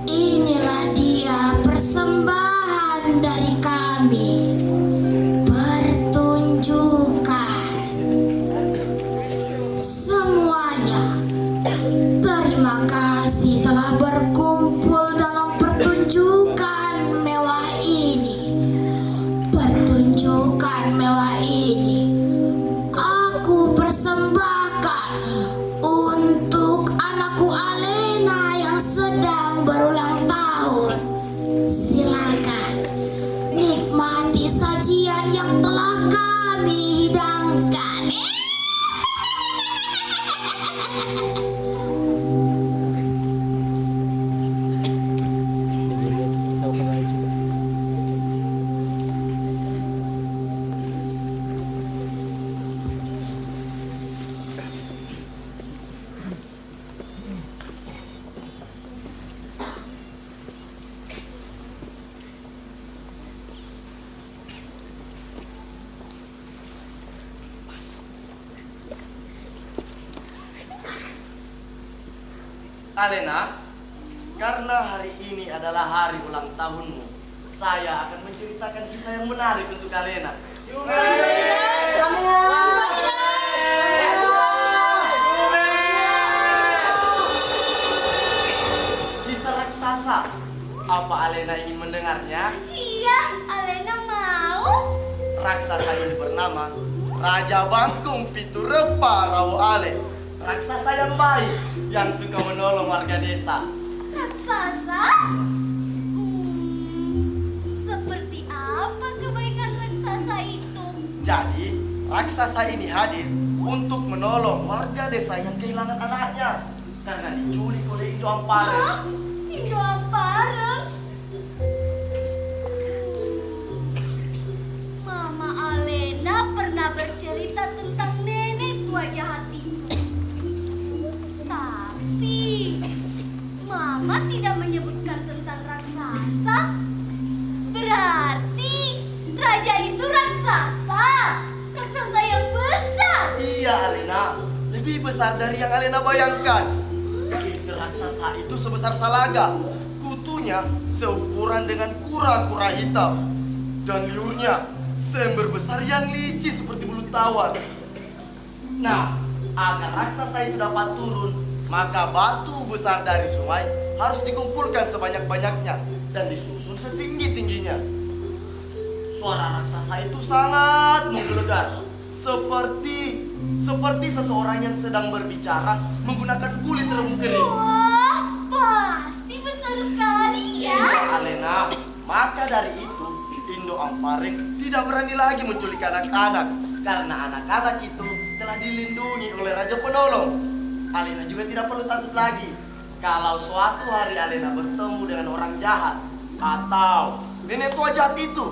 Inilah dia persembahan dari kami. Pertunjukan semuanya. Terima kasih telah berkumpul dalam pertunjukan mewah ini. Pertunjukan mewah ini aku persembahkan untuk anakku Alena yang sedang berulang tahun. Silakan nikmati sajian yang telah kami hidangkan. Alena, karena hari ini adalah hari ulang tahunmu, saya akan menceritakan kisah yang menarik untuk Alena. Kisah raksasa. Apa Alena ingin mendengarnya? Iya, Alena mau. Raksasa ini bernama Raja Bangkung Piturepa Rawale. Raksasa yang baik, yang suka menolong warga desa. Raksasa? Seperti apa kebaikan raksasa itu? Jadi, raksasa ini hadir untuk menolong warga desa yang kehilangan anaknya karena diculik oleh Indo Ampare. Hah? Indo Ampare? Mama Alena pernah bercerita tentang nenek tua jahat itu. Tapi Mama tidak menyebutkan tentang raksasa. Berarti raja itu raksasa. Raksasa yang besar. Iya, Alena. Lebih besar dari yang Alena bayangkan. Si raksasa itu sebesar salaga. Kutunya seukuran dengan kura-kura hitam. Dan liurnya seember besar yang licin seperti bulu tawar. Nah, agar raksasa itu dapat turun, maka batu besar dari sungai harus dikumpulkan sebanyak-banyaknya dan disusun setinggi-tingginya. Suara raksasa itu sangat menggelegar, seperti seseorang yang sedang berbicara menggunakan kulit rebung kering. Wah, pasti besar sekali ya. Iya, Alena. Maka dari itu, Indo Ampare tidak berani lagi menculik anak-anak karena anak-anak itu telah dilindungi oleh Raja Penolong. Alena juga tidak perlu takut lagi kalau suatu hari Alena bertemu dengan orang jahat atau nenek tua jahat itu,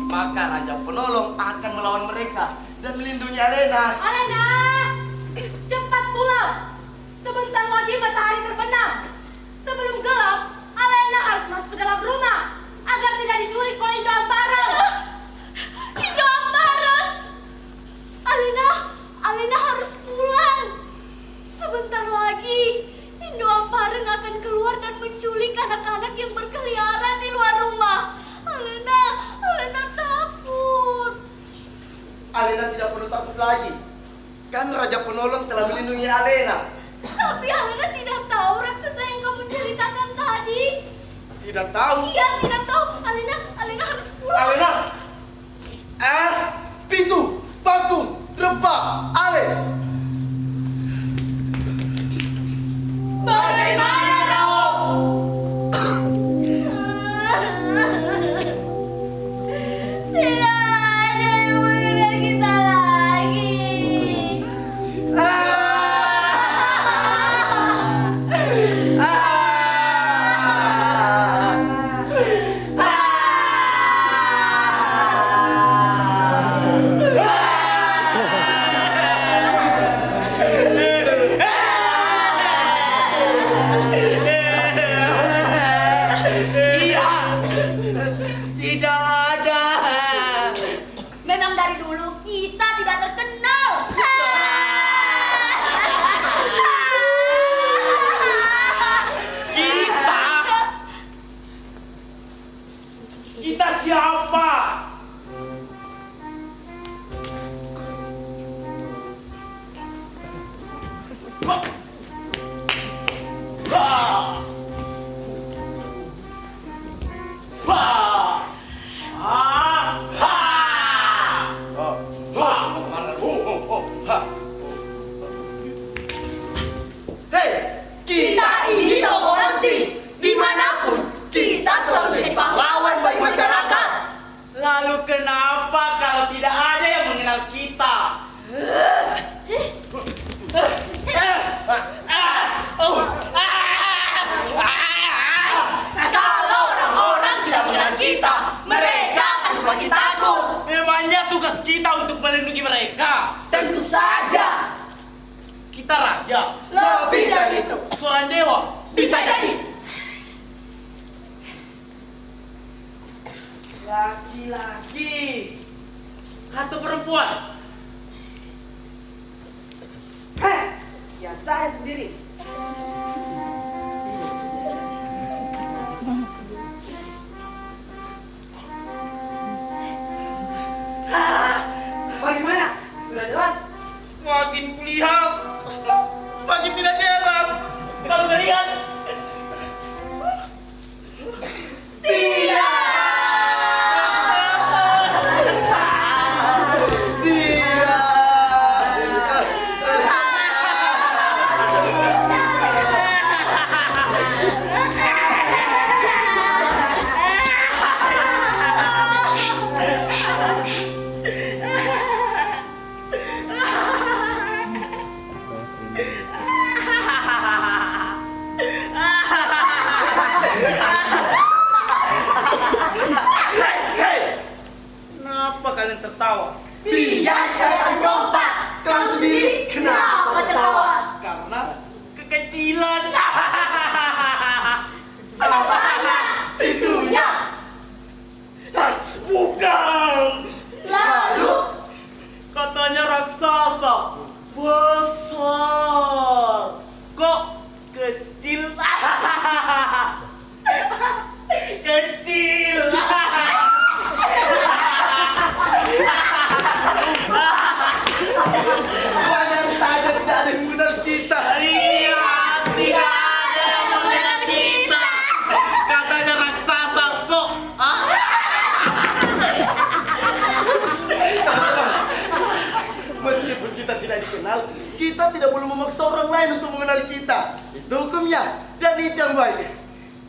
maka Raja Penolong akan melawan mereka dan melindungi Alena. Alena, cepat pulang. Sebentar lagi matahari terbenam. Sebelum gelap, Alena harus masuk ke dalam rumah agar tidak diculik oleh Indo Ampare. Indo Ampare! Alena harus pulang. Sebentar lagi, Indo Ampare akan keluar dan menculik anak-anak yang berkeliaran di luar rumah. Alena takut. Alena tidak perlu takut lagi. Kan Raja Penolong telah melindungi Alena. Tapi Alena tidak tahu raksasa yang kamu ceritakan tadi. Tidak tahu. Iya, tidak tahu. Alena harus pulang. Alena. Pintu, Bangkung, Repa, Ale. Bagaimana Hei, kita ini tokoh penting. Dimanapun kita selalu jadi pahlawan bagi masyarakat. Lalu kenapa kalau tidak ada yang mengenal kita? Kalau orang-orang tidak mengenal kita, mereka akan semakin takut. Memangnya tugas kita untuk melindungi mereka? Tentu saja. Kita raja, Lebih dari itu. seorang dewa. Bisa jadi. Laki-laki atau perempuan? Ya saya sendiri. Bagaimana? Sudah jelas? Makin kulihat, makin tidak jelas. Kalau kalian kenapa kalian tertawa? Biar kelihatan kompak. Kau sendiri kenapa tertawa? Karena kekecilan. Apanya? Itunya. Bukan. Lalu Katanya raksasa besar. Kok kecil? Kecil. Wajar saja tidak ada yang mengenal kita. Iya, tidak ada yang mengenal kita. Katanya raksasa kok. Meskipun kita tidak dikenal, kita tidak boleh memaksa orang lain untuk mengenal kita. Itu hukumnya, dan itu yang baik.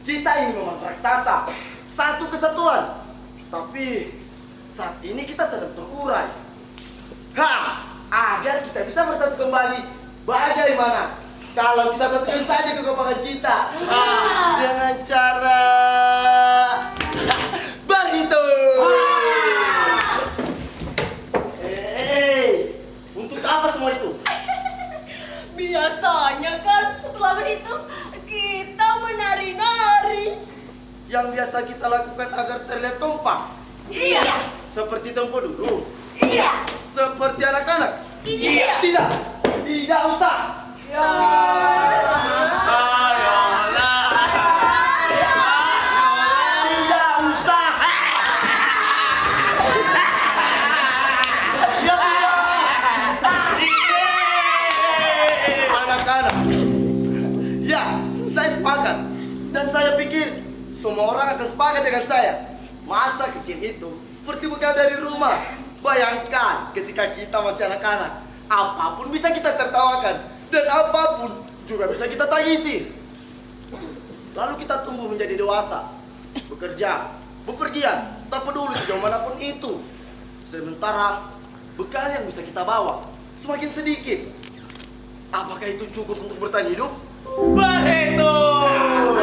Kita ini memang raksasa, satu kesatuan. Tapi saat ini kita sedang terurai. Agar kita bisa bersatu kembali. Bagaimana kalau kita satukan saja kekompakan kita dengan cara berhitung? Untuk apa semua itu? biasanya kan setelah berhitung kita menari-nari. Yang biasa kita lakukan agar terlihat kompak. Iya. Seperti tempo dulu. Iya. Seperti anak-anak. Iya. Tidak. Tidak usah. Ya. Tidak usah. Anak-anak. Ya, saya sepakat. Dan saya pikir semua orang akan sepakat dengan saya. Masa kecil itu seperti bekal dari rumah. Bayangkan ketika kita masih anak-anak, apapun bisa kita tertawakan dan apapun juga bisa kita tangisi. Lalu kita tumbuh menjadi dewasa, bekerja, bepergian, tak peduli sejauh manapun itu. Sementara bekal yang bisa kita bawa semakin sedikit. Apakah itu cukup untuk bertahan hidup? Berhitung.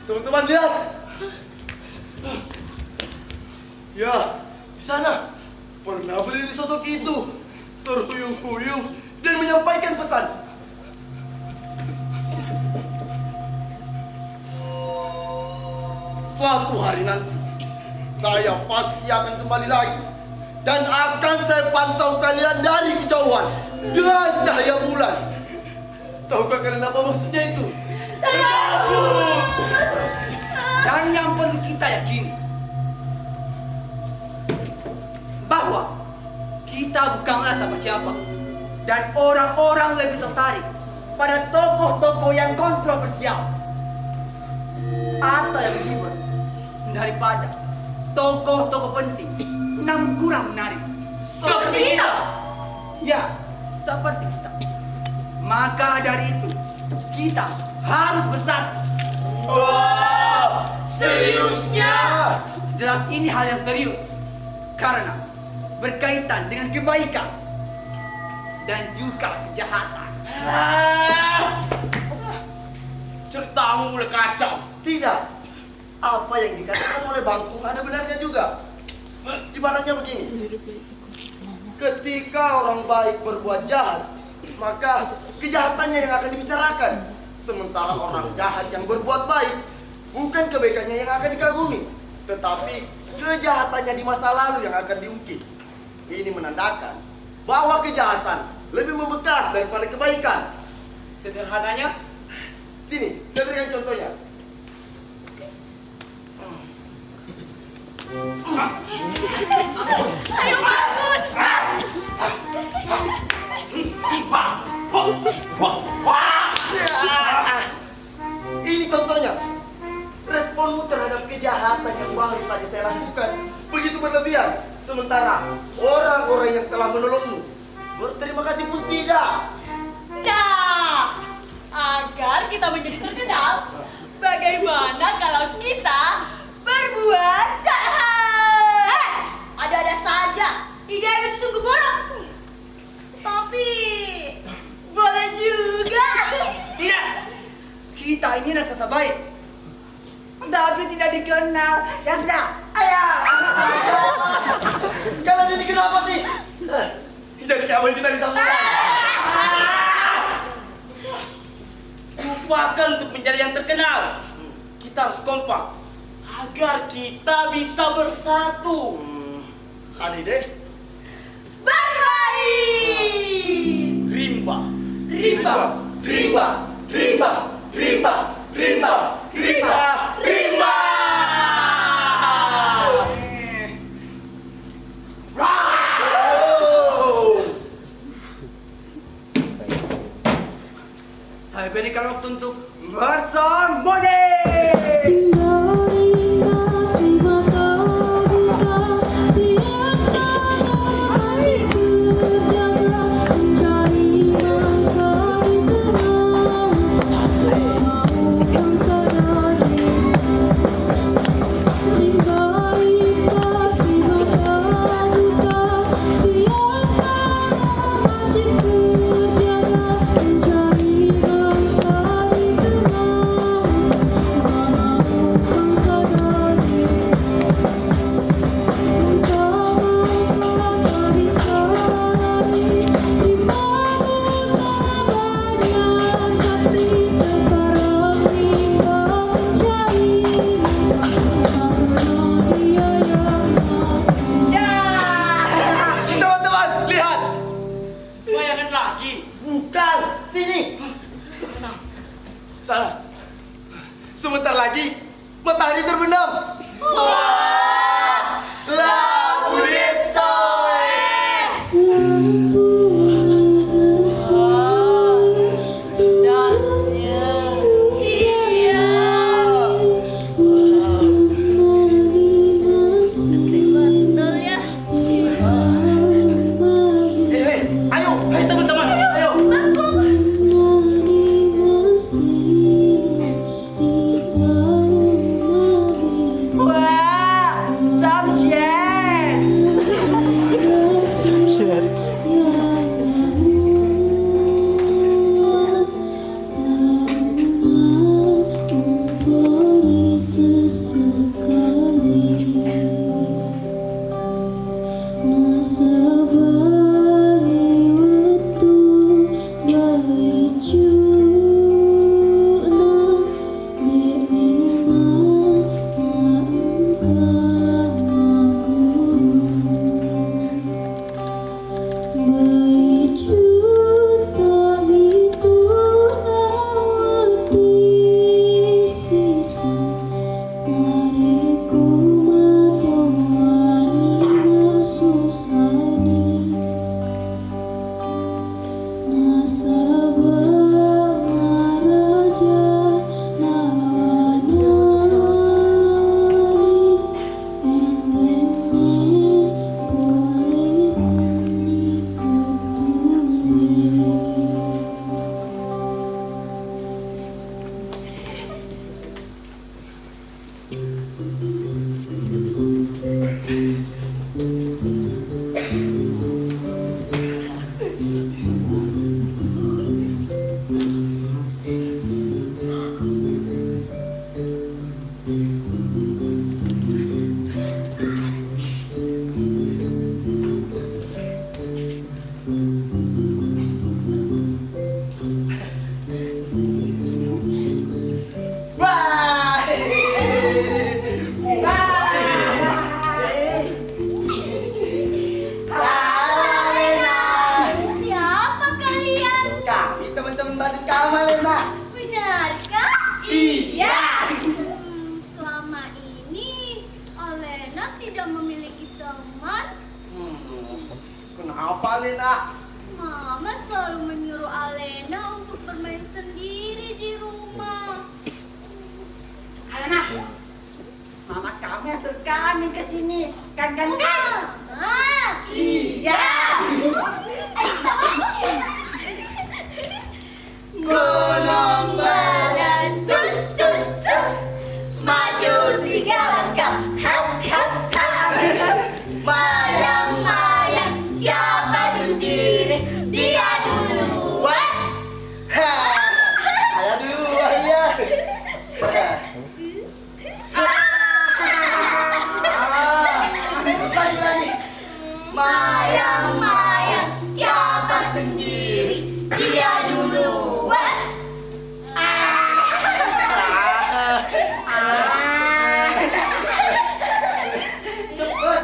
Teman-teman lihat. Ya, di sana pernah berdiri sosok itu. terhuyung-huyung dan menyampaikan pesan. Suatu hari nanti, saya pasti akan kembali lagi. Dan akan saya pantau kalian dari kejauhan dengan cahaya bulan. Tahukah kalian apa maksudnya itu? Dan yang perlu kita yakini bahwa kita bukanlah siapa-siapa, dan orang-orang lebih tertarik pada tokoh-tokoh yang kontroversial atau yang ribet daripada tokoh-tokoh penting namun kurang menarik. Seperti kita. Ya, seperti kita. Maka dari itu kita harus bersatu. Wah, Seriusnya? Jelas ini hal yang serius karena berkaitan dengan kebaikan dan juga kejahatan. Ceritamu mulai kacau. tidak. Apa yang dikatakan oleh Bang Tung ada benarnya juga. Ibaratnya begini. Ketika orang baik berbuat jahat, maka kejahatannya yang akan dibicarakan. Sementara orang jahat yang berbuat baik, bukan kebaikannya yang akan dikagumi, tetapi kejahatannya di masa lalu yang akan diungkit. Ini menandakan bahwa kejahatan lebih membekas daripada kebaikan. Sederhananya, Sini, saya berikan contohnya. Ayo bangun. Ini contohnya. Responmu terhadap kejahatan yang baru saja saya lakukan begitu berlebihan. Sementara orang-orang yang telah menolongmu berterima kasih pun tidak. Nah, agar kita menjadi terkenal, bagaimana kalau kita berbuat jahat? Ada-ada saja, ide itu sungguh buruk. Tapi boleh juga. Tidak, kita ini raksasa baik, tapi tidak dikenal. Ya sudah, ayo. Kalian jadi kenapa sih? Jadi kawan kita disambungkan. lupakan untuk menjadi yang terkenal. Kita harus kompak agar kita bisa bersatu. Ada ide? Bermain. Rimba. Rimba, rimba, rimba, rimba, rimba, rimba, rimba. Saya berikan waktu untuk bersembunyi. Teman-teman, lihat. Bayangan lagi. Bukan, sini. Salah. Sebentar lagi matahari terbenam. Wah, Lampu desa. iya. Betul ya. Ayo, hai teman-teman, ayo. Wah, subject. nyusul kami ke sini. Kan? Ah. Iya. Gunung meletus, tus, tus, maju 3 langkah, hap, hap, hap. Mayang-mayang, siapa sendiri, dia duluan. Saya duluan ya. Lagi. Mayang-mayang, siapa sendiri, dia duluan. Cepet.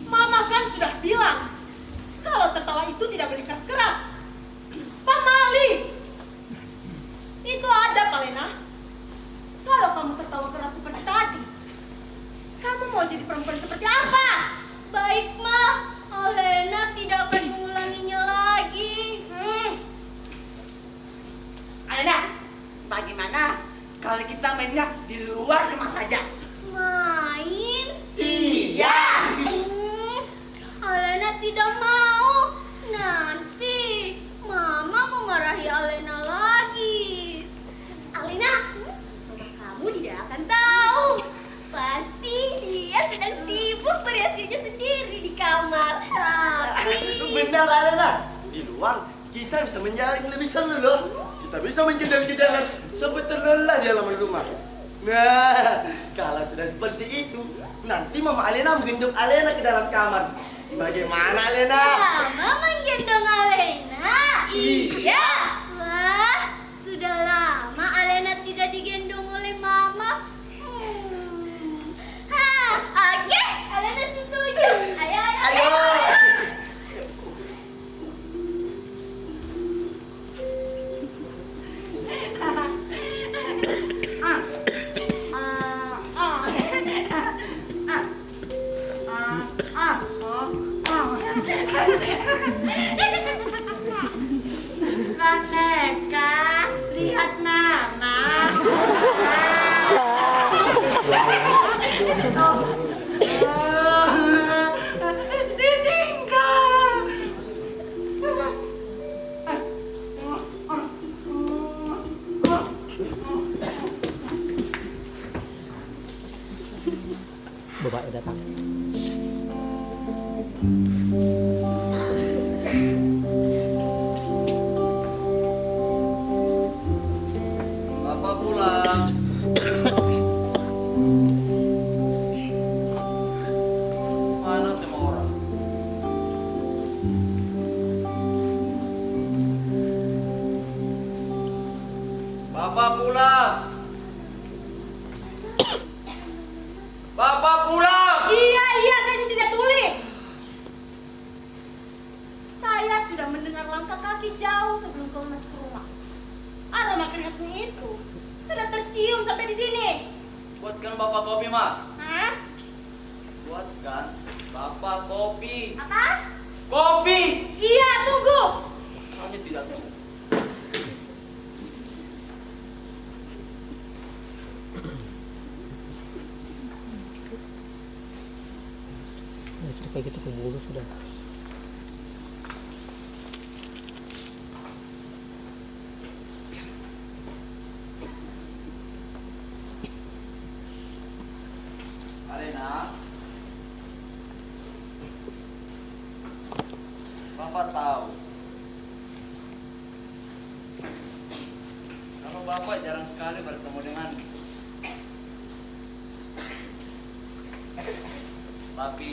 Mama kan sudah bilang kalau tertawa itu tidak boleh keras-keras. Pamali. Itu ada, Palena. Kalau kamu tertawa keras seperti tadi, kamu mau jadi perempuan seperti apa? Baik, Ma. Alena tidak akan mengulanginya lagi. Alena, bagaimana kalau kita mainnya di luar rumah saja? Main? Iya. Alena tidak mau. Nanti Mama memarahi Alena lagi. Alena, Mama kamu tidak akan tahu. Pasti dia sedang sibuk berhiasnya sendiri di kamar. Tapi Benar Alena. Di luar kita bisa menjaring lebih seru loh. Kita bisa mengejar-kejaran sampai terlelah di halaman rumah. Nah, kalau sudah seperti itu, nanti Mama Alena menggendong Alena ke dalam kamar. Bagaimana Alena? Mama menggendong Alena. Iya. Wah, sudah lama Alena tidak digendong oleh Mama. Oke, Alena setuju. Ayo. Ayo. Boneka, lihat Mama. Ditinggal. Bapaknya datang. Bapak pulang. Mana semua orang? Bapak pulang. Bapak pulang. Iya, saya tidak tuli. Saya sudah mendengar langkah kaki jauh sebelum kau masuk ke rumah. Aroma keringatmu itu sudah tercium sampai di sini. Buatkan Bapak kopi, Mak. Hah? Buatkan Bapak kopi. Apa? Kopi. Iya, tunggu. Hanya tidak tahu. Listrik kayak gitu ke bulu sudah. Alena, Bapak tahu kalau Bapak jarang sekali bertemu dengan, tapi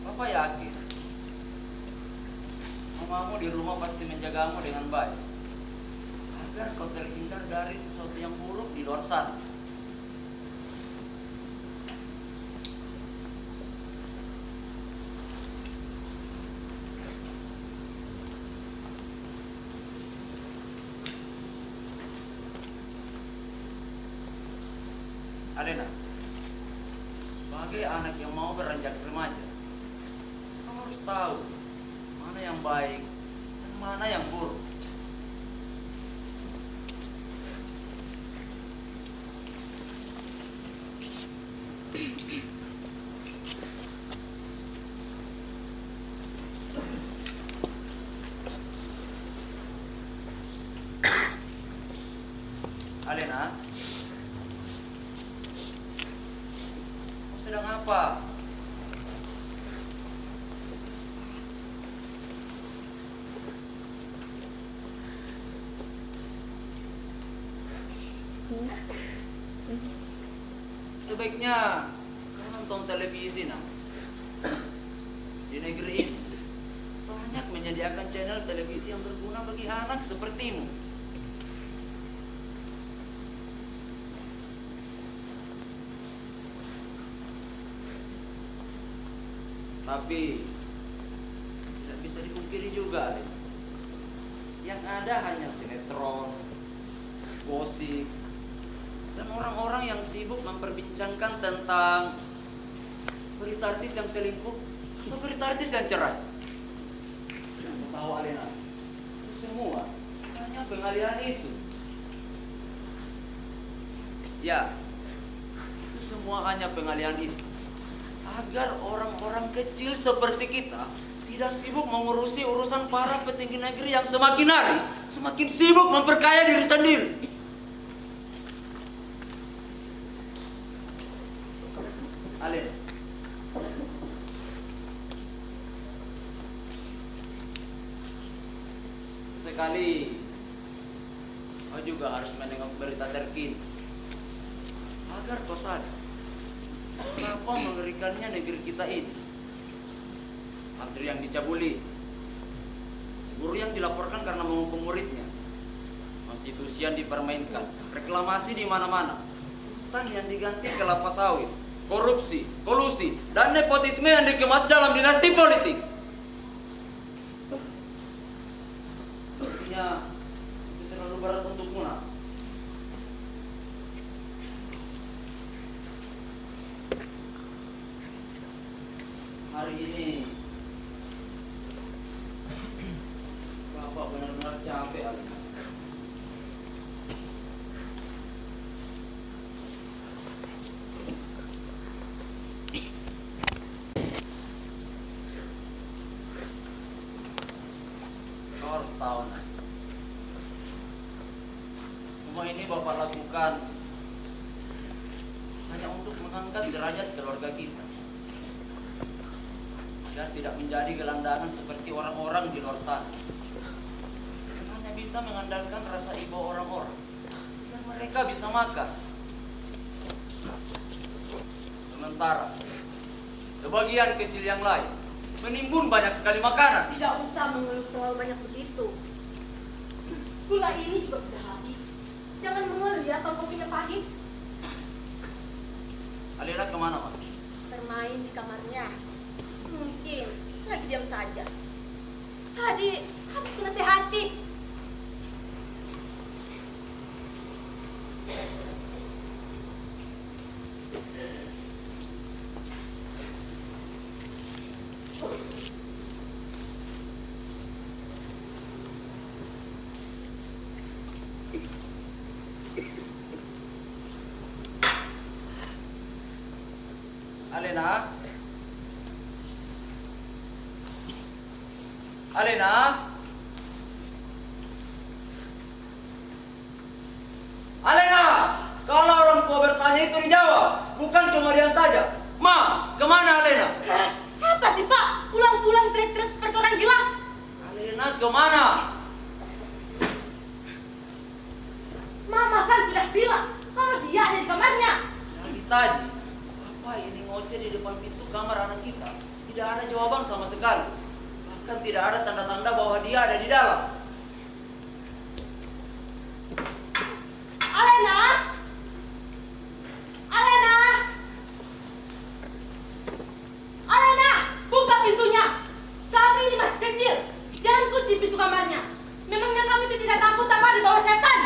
Bapak yakin mamamu di rumah pasti menjagamu dengan baik agar kau terhindar dari sesuatu yang buruk di luar sana. Alena, sebagai anak yang mau beranjak remaja, kamu harus tahu mana yang baik dan mana yang buruk. Alena, kau sedang apa? Sebaiknya kau nonton televisi, nak. Di negeri ini banyak menyediakan channel televisi yang berguna bagi anak sepertimu. Tapi tidak bisa dipungkiri juga, Alena. Yang ada hanya sinetron, gosip, dan orang-orang yang sibuk memperbincangkan tentang berita artis yang selingkuh atau berita artis yang cerai. Kamu tahu, Alena, itu semua hanya pengalihan isu. Ya, itu semua hanya pengalihan isu agar orang-orang kecil seperti kita tidak sibuk mengurusi urusan para petinggi negeri yang semakin hari semakin sibuk memperkaya diri sendiri. Alena, sekali kau juga harus menengok berita terkini agar kau sadar betapa mengerikannya negeri kita ini. Santri yang dicabuli, guru yang dilaporkan karena menghukum muridnya, konstitusi yang dipermainkan, reklamasi di mana-mana, hutan yang diganti kelapa sawit, korupsi, kolusi, dan nepotisme yang dikemas dalam dinasti politik. Sepertinya itu terlalu berat untukmu, nak. Hari ini Bapak benar-benar capek, Alena. Kau harus tahu, nak. Semua ini Bapak lakukan hanya untuk mengangkat derajat keluarga kita, agar tidak menjadi gelandangan seperti orang-orang di luar sana yang hanya bisa mengandalkan rasa iba orang-orang dan mereka bisa makan. Sementara sebagian kecil yang lain menimbun banyak sekali makanan. Tidak usah mengeluh terlalu banyak begitu. Gula ini juga sudah habis. Jangan mengeluh ya kalau kopinya pahit. Alena kemana, Pak? Bermain di kamarnya. Mungkin lagi diam saja. Tadi habis kunasehati. Alena? Alena? Alena! Kalau orang tua bertanya itu dijawab, bukan cuma diam saja. Ma, kemana Alena? Apa sih Pak? Pulang-pulang teriak-teriak seperti orang gila. Alena kemana? Mama kan sudah bilang kalau dia ada di kamarnya. Dari tadi, apa ini ngoceh di depan pintu kamar anak kita? Tidak ada jawaban sama sekali. Bahkan tidak ada tanda-tanda bahwa dia ada di dalam. Alena! Alena! Alena! Buka pintunya! Kamu ini masih kecil. Jangan kunci pintu kamarnya. Memangnya kamu itu tidak takut apa di bawah setan?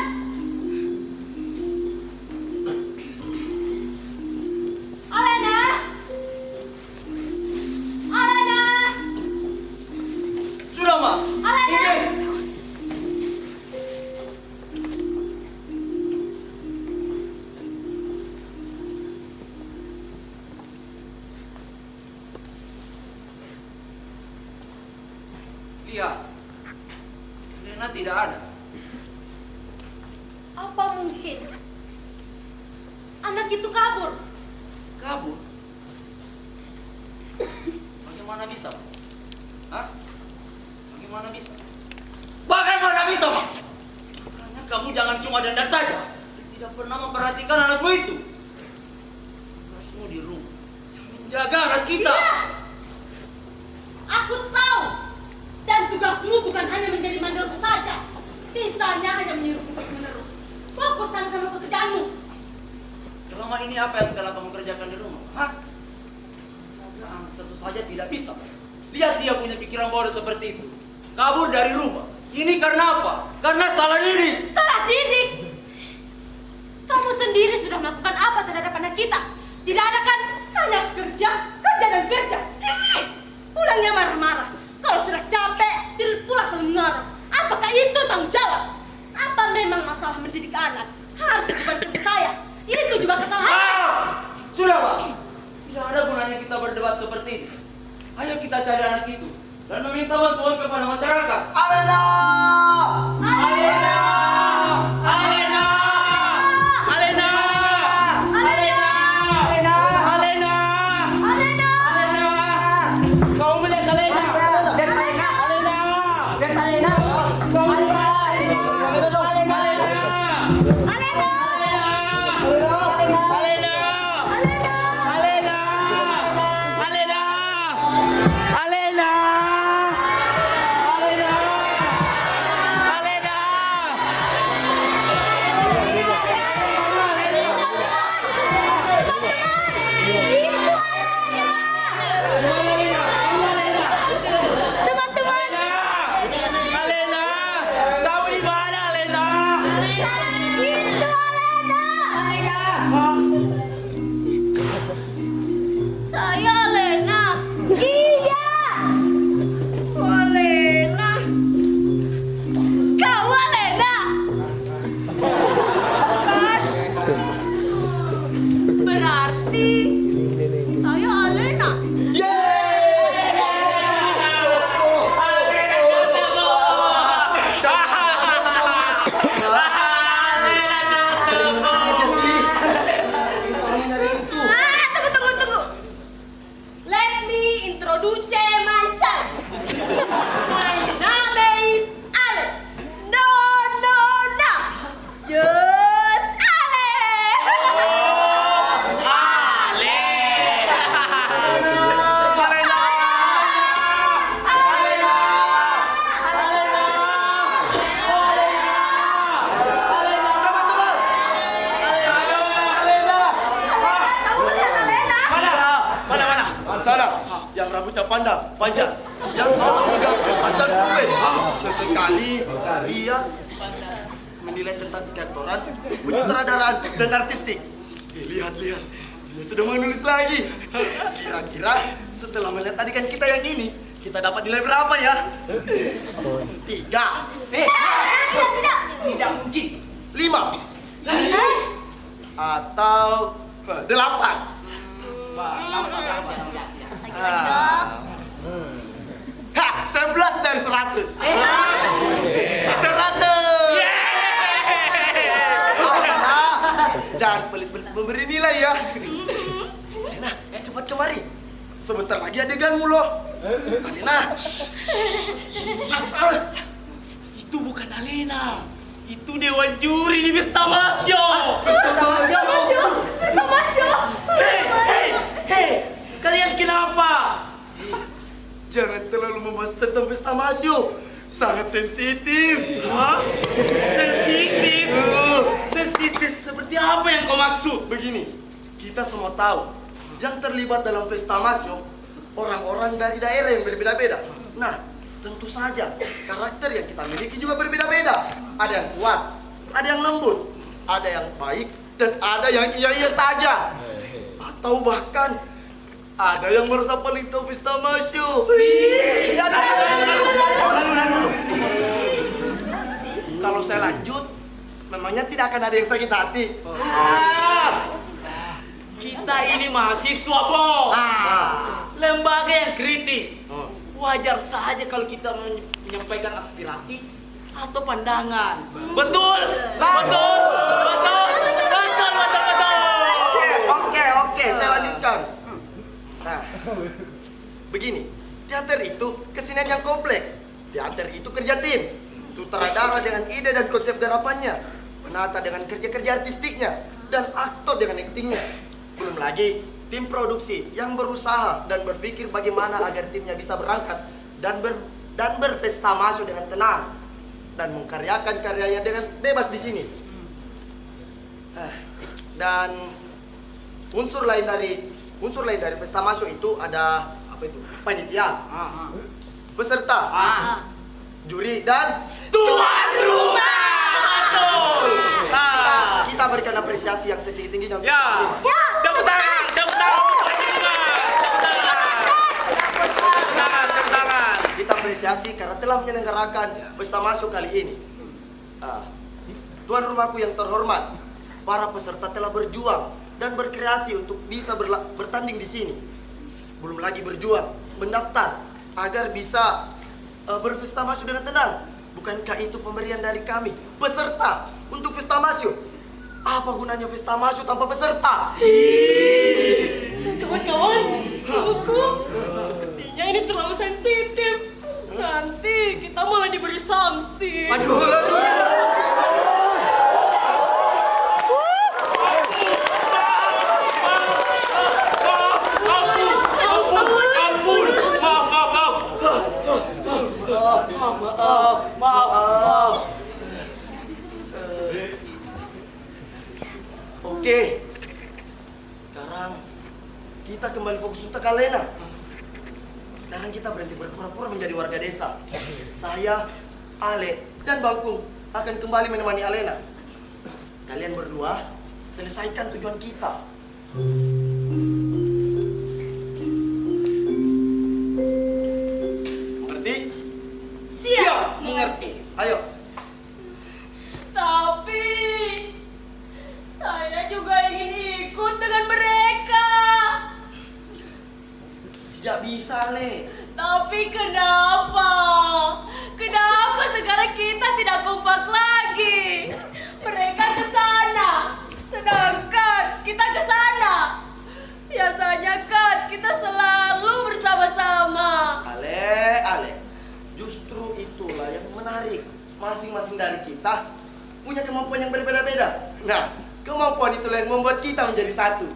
Lihat, Lena tidak ada. Apa mungkin anak itu kabur? Kabur? Bagaimana bisa, Pak? Hah? Bagaimana bisa? Bagaimana bisa, Pak? Karena kamu jangan cuma dandan saja. Tidak pernah memperhatikan anakmu itu. Tugasmu di rumah yang menjaga anak kita. Iya. Aku tahu. Dan tugasmu bukan hanya menjadi mandorku saja. Bisanya hanya menyuruhku terus-menerus. Fokuskan sama pekerjaanmu. Selama ini apa yang telah kamu kerjakan di rumah? Hah? Jaga anak satu saja tidak bisa. Lihat dia punya pikiran bodoh seperti itu. Kabur dari rumah. Ini karena apa? Karena salah didik. Salah didik. Kamu sendiri sudah melakukan apa terhadap anak kita? Tidak ada kan? Hanya kerja, kerja dan kerja. Pulangnya marah-marah. Kalau sudah capek, tidur pula selalu marah. Apakah itu tanggung jawab? Apa memang masalah mendidik anak harus dibebankan ke saya? Itu juga kesalahan. Sudah, Pak. Tidak ada gunanya kita berdebat seperti ini. Ayo kita cari anak itu dan meminta bantuan kepada masyarakat. Alena! Alena! Alena! Alena! Alena! Alena! Alena! Kau melihat Alena? Dan Alena. Alena! Dan Alena. Kau Alena! Alena! Alena! Alena! Alena! Alena! Alena! Alena! Alena! Teman-teman, Alena! Kamu di mana, Alena? itu Alena. Saya Alena. Iya. Alena. Kau Alena. Kan? Berarti saya Alena. Aja sih. Kamu nyari itu. Tunggu. Let me introduce myself. My name is Ale. No. Just Ale. Kamu melihat Alena? Mana? Sana, yang rambutnya panjang, yang selalu memegang kertas dan pulpen. Sesekali dia menilai tentang keaktoran, penyutradaraan dan artistik. Lihat, dia sudah menulis lagi. Kira-kira setelah melihat adegan kita yang ini, kita dapat nilai berapa ya? 3, Tidak mungkin. 5, atau 8. Hah, 11 dari 100. 100. Jangan pelit-pelit memberi nilai ya. Alena, cepat kemari. Sebentar lagi adeganmu loh. Alena. Itu bukan Alena. Itu Dewan Juri di Pesta Masyo. Hei, kalian kenapa? Jangan terlalu membahas tentang Pesta Masyo. Sangat sensitif. Hah? Sensitif? Sensitif seperti apa yang kau maksud? Begini, kita semua tahu yang terlibat dalam Pesta Masyo orang-orang dari daerah yang berbeda-beda. Nah, tentu saja karakter yang kita miliki juga berbeda-beda. Ada yang kuat, ada yang lembut, ada yang baik, dan ada yang iya-iya saja. Atau bahkan ada yang merasa paling tahu Pesta Masyo. Kalau saya lanjut, memangnya tidak akan ada yang sakit hati. Kita ini mahasiswa, Bos. Lembaga yang kritis. wajar saja kalau kita menyampaikan aspirasi atau pandangan. Betul? Betul? Betul? Oke, saya lanjutkan. Nah, begini, teater itu kesenian yang kompleks. Teater itu kerja tim, sutradara dengan ide dan konsep garapannya, penata dengan kerja-kerja artistiknya, dan aktor dengan aktingnya. Belum lagi tim produksi yang berusaha dan berpikir bagaimana agar timnya bisa berangkat dan berpesta masuk dengan tenang dan mengkaryakan karyanya dengan bebas di sini. Dan unsur lain dari pesta masuk itu ada apa itu? Panitia, peserta, juri, dan Tuan rumah. Betul. kita berikan apresiasi yang setinggi-tingginya. Ya. Tepuk tangan. Tepuk tangan. Kita apresiasi karena telah menyelenggarakan pesta masuk kali ini. Tuan rumahku yang terhormat, para peserta telah berjuang dan berkreasi untuk bisa bertanding di sini. Belum lagi berjuang mendaftar agar bisa berpesta masuk dengan tenang. Bukankah itu pemberian dari kami peserta untuk pesta masuk? Apa gunanya pesta masuk tanpa peserta? Kawan-kawan, hukum sepertinya ini terlalu sensitif. Nanti kita mulai diberi sanksi. Maaf. Oke. Sekarang kita kembali fokus untuk Alena. Sekarang kita berhenti berpura-pura menjadi warga desa. Saya, Ale, dan Bangkung akan kembali menemani Alena. Kalian berdua selesaikan tujuan kita. Mengerti? Siap mengerti. Ayo. Tapi saya juga ingin ikut dengan mereka. Tidak bisa, Ale. Tapi kenapa? Kenapa sekarang kita tidak kompak lagi? Mereka ke sana, sedangkan kita ke sana. Biasanya kan kita selalu bersama-sama. Ale. Justru itulah yang menarik. Masing-masing dari kita punya kemampuan yang berbeda-beda. Nah, kemampuan itulah yang membuat kita menjadi satu.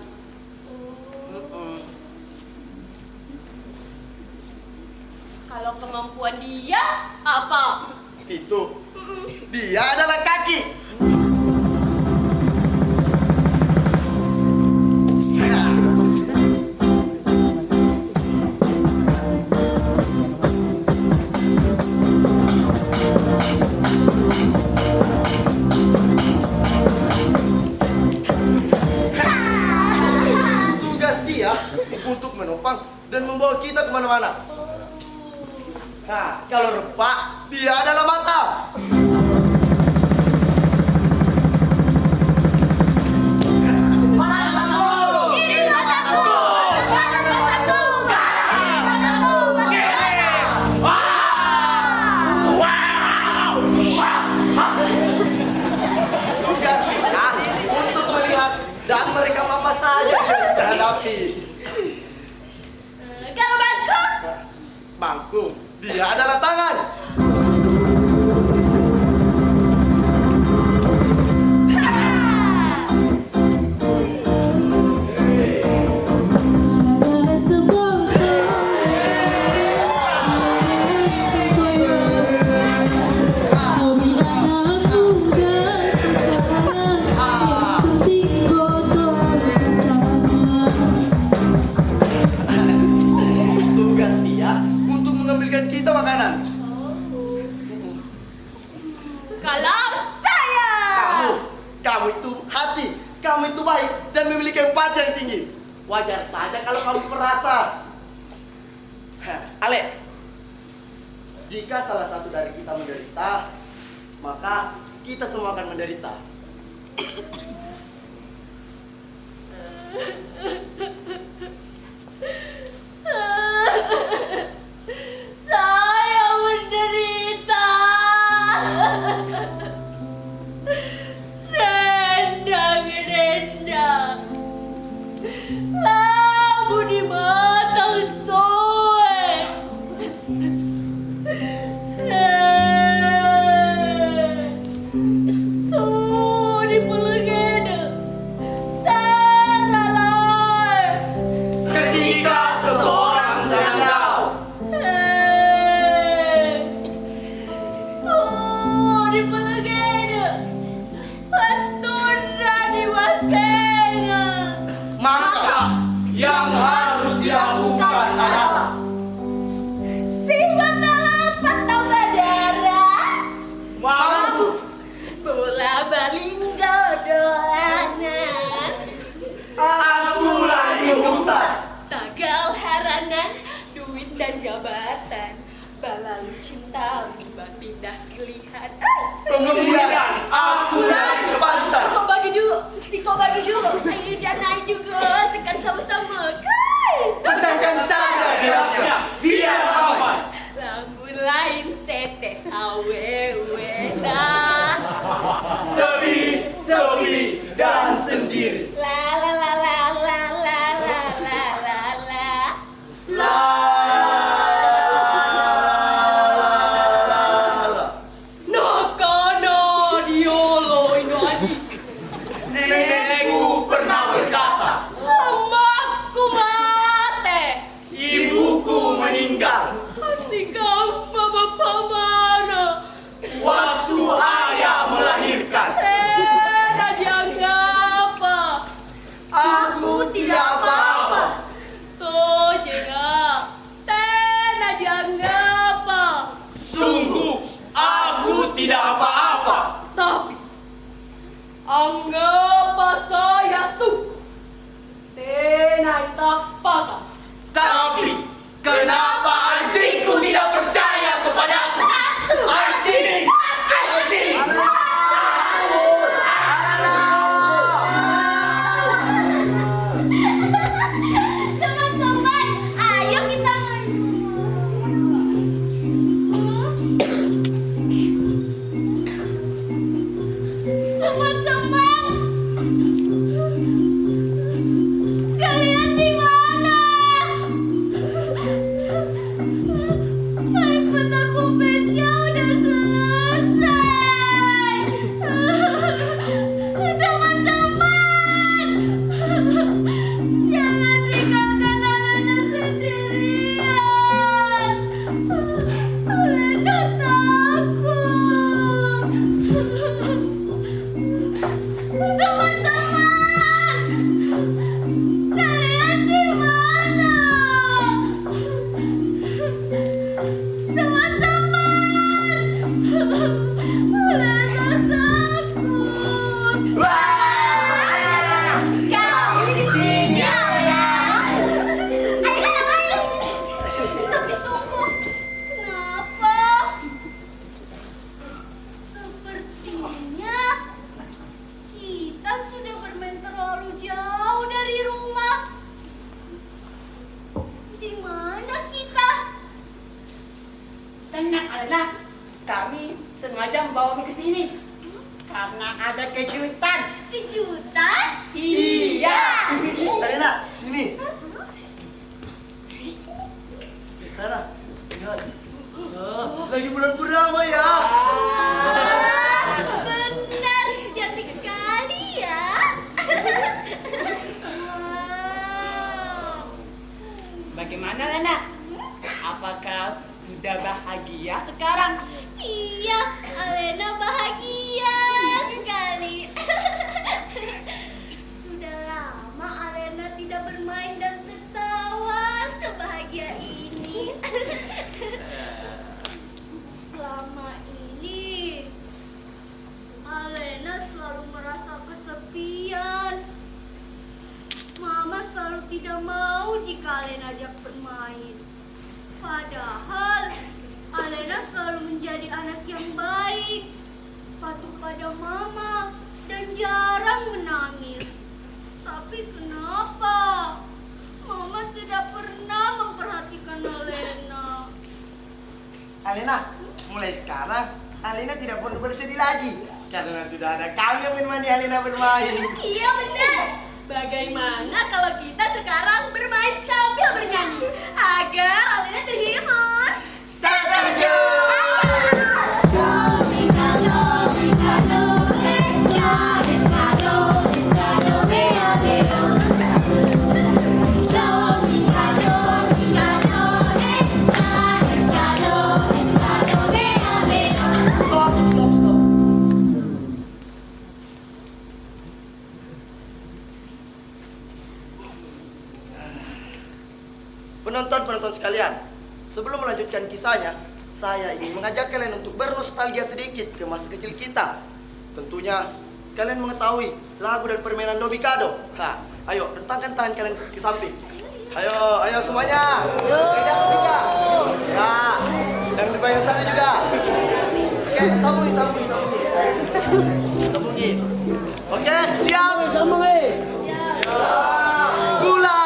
Kalau kemampuan dia apa? Itu. Dia adalah kaki. Tugas dia untuk menopang dan membawa kita kemana-mana. Nah, kalau repak, dia adalah mata. Ini mataku! Mataku! Tugas kita untuk melihat dan merekam apa saja yang kita hadapi. Kalau Bangkung? Bangkung, dia adalah tangan. Tugas dia untuk mengambilkan kita makanan. Kalau saya! Kamu itu hati, kamu itu baik dan memiliki empati yang tinggi. Wajar saja kalau kamu perasa. Ale, jika salah satu dari kita menderita, maka kita semua akan menderita. dan jabatan. Balalu cinta pindah pilihan. Kemudian aku naik ke pantai. Kau bagi dulu, kau bagi dulu. Ayo dan naik juga, tekan sama-sama. Pecahkan saja gelasnya, biar aman. Lamun lain teteh awewe dah. Sepi dan sendiri. La la la la la la la la la la. La Nakana diolo ino aji. Nenekku pernah berkata, Emakku mate. ibuku meninggal Asik bapak mana? waktu ayah melahirkan. Dianggap apa? Aku tidak apa-apa. Tuh jangan. Tena dianggap apa? Sungguh, aku tidak apa-apa. Tapi anggap saya suka. Tena tak apa. Tapi, kenapa anjingku tidak percaya kepadaku? Anjing! Anjing! Teman-teman, ayo kita teman-teman, kalian di mana? Ikut aku petnya udah selesai. Teman-teman, jangan tinggalkan Alena sendirian. Alena takut. Teman-teman, kalian di mana? Teman-teman, Alena takut. Kau di sini, Alena. Ayo, ayo. Tapi tunggu. Kenapa? Sepertinya kita sudah bermain terlalu jauh dari rumah. Di mana kita? Tenang Alena, kami sengaja membawamu ke sini karena ada kejutan. Kejutan? Iya. Alena, sini. Sana, lihat. Lagi bulan purnama ya. Benar, cantik sekali ya. Wow. Bagaimana Lena? Apakah sudah bahagia sekarang? Iya, Alena bahagia sekali. Sudah lama Alena tidak bermain dan tertawa sebahagia ini. Selama ini Alena selalu merasa kesepian. Mama selalu tidak mau jika Alena ajak bermain. Padahal Alena selalu menjadi anak yang baik, patuh pada mama, dan jarang menangis. Tapi kenapa mama tidak pernah memperhatikan Alena? Alena, mulai sekarang Alena tidak perlu bersedih lagi karena sudah ada kami yang menemani Alena bermain. Iya benar. Bagaimana kalau kita sekarang bermain sambil bernyanyi agar Alena terhibur? Setuju. Penonton-penonton sekalian, sebelum melanjutkan kisahnya, saya ingin mengajak kalian untuk bernostalgia sedikit ke masa kecil kita. Tentunya kalian mengetahui lagu dan permainan Domikado. Nah, ayo rentangkan tangan kalian ke samping. Ayo semuanya. Pegang Domika. Sambungin. Oke, siap. Sambungin. Mulai.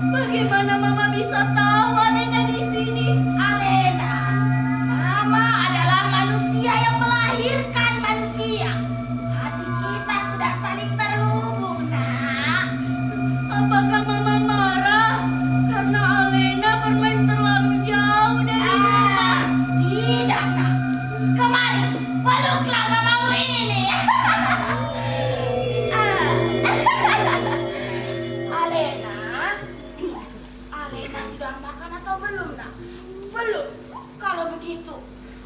Bagaimana Mama bisa tahu Alena di sini? Alena, Mama adalah manusia yang melahirkan manusia. Hati kita sudah saling terhubung, Nak. Apakah Mama marah karena Alena bermain terlalu jauh dari rumah? Tidak, Nak. Kemari, peluklah mamamu ini. Alena sudah makan atau belum, Nak? Belum. Kalau begitu,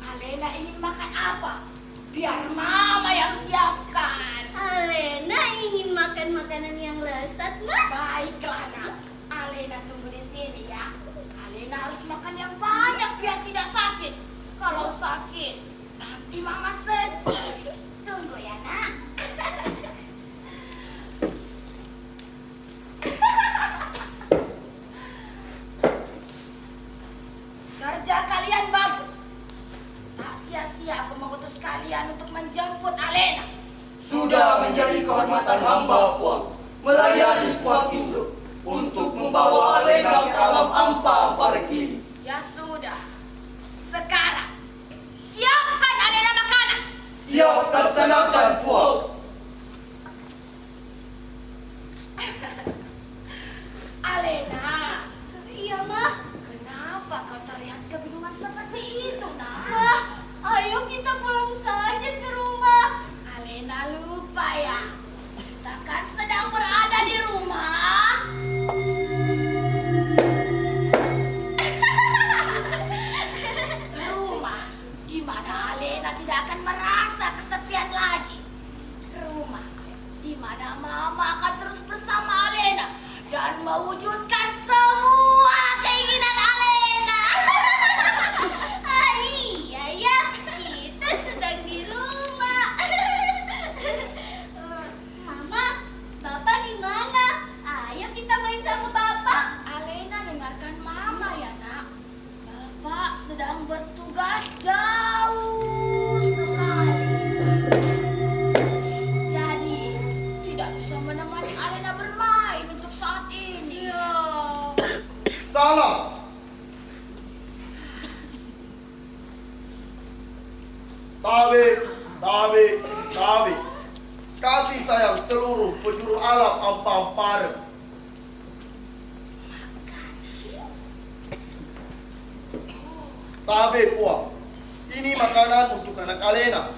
Alena ingin makan apa? Biar Mama yang siapkan. Alena ingin makan makanan yang lezat, Mak. Baiklah, Nak. Alena tunggu di sini ya. Alena harus makan yang banyak biar tidak sakit. Kalau sakit, nanti Mama sedih. Tunggu ya, Nak. Kerja kalian bagus. Tak sia-sia aku mengutus kalian untuk menjemput Alena. Sudah menjadi kehormatan hamba, Puang, melayani Puang Indro untuk membawa Alena ke alam hampa pergi. Ya sudah. Sekarang siapkan Alena makanan. Siap laksanakan, Puang. Alena, Iya, Mak. kenapa kau terlihat kebingungan seperti itu, Nak? Mak, ayo kita pulang saja ke rumah. Alena lupa ya. Kita kan sedang berada di rumah. Rumah di mana Alena tidak akan merasa kesepian lagi. Rumah di mana Mama akan terus bersama Alena dan mewujudkan semua keinginan Alena. Iya ya, kita sedang di rumah. Mama, Bapak di mana? Ayo kita main sama Bapak. Alena, dengarkan Mama ya, Nak. Bapak sedang bertugas jauh sekali. Jadi, tidak bisa menemani Alena bermain untuk saat ini. Salah. Tabe. Kasih sayang seluruh penjuru alam Ampampare. Tabe, Puang. Ini makanan untuk anak Alena.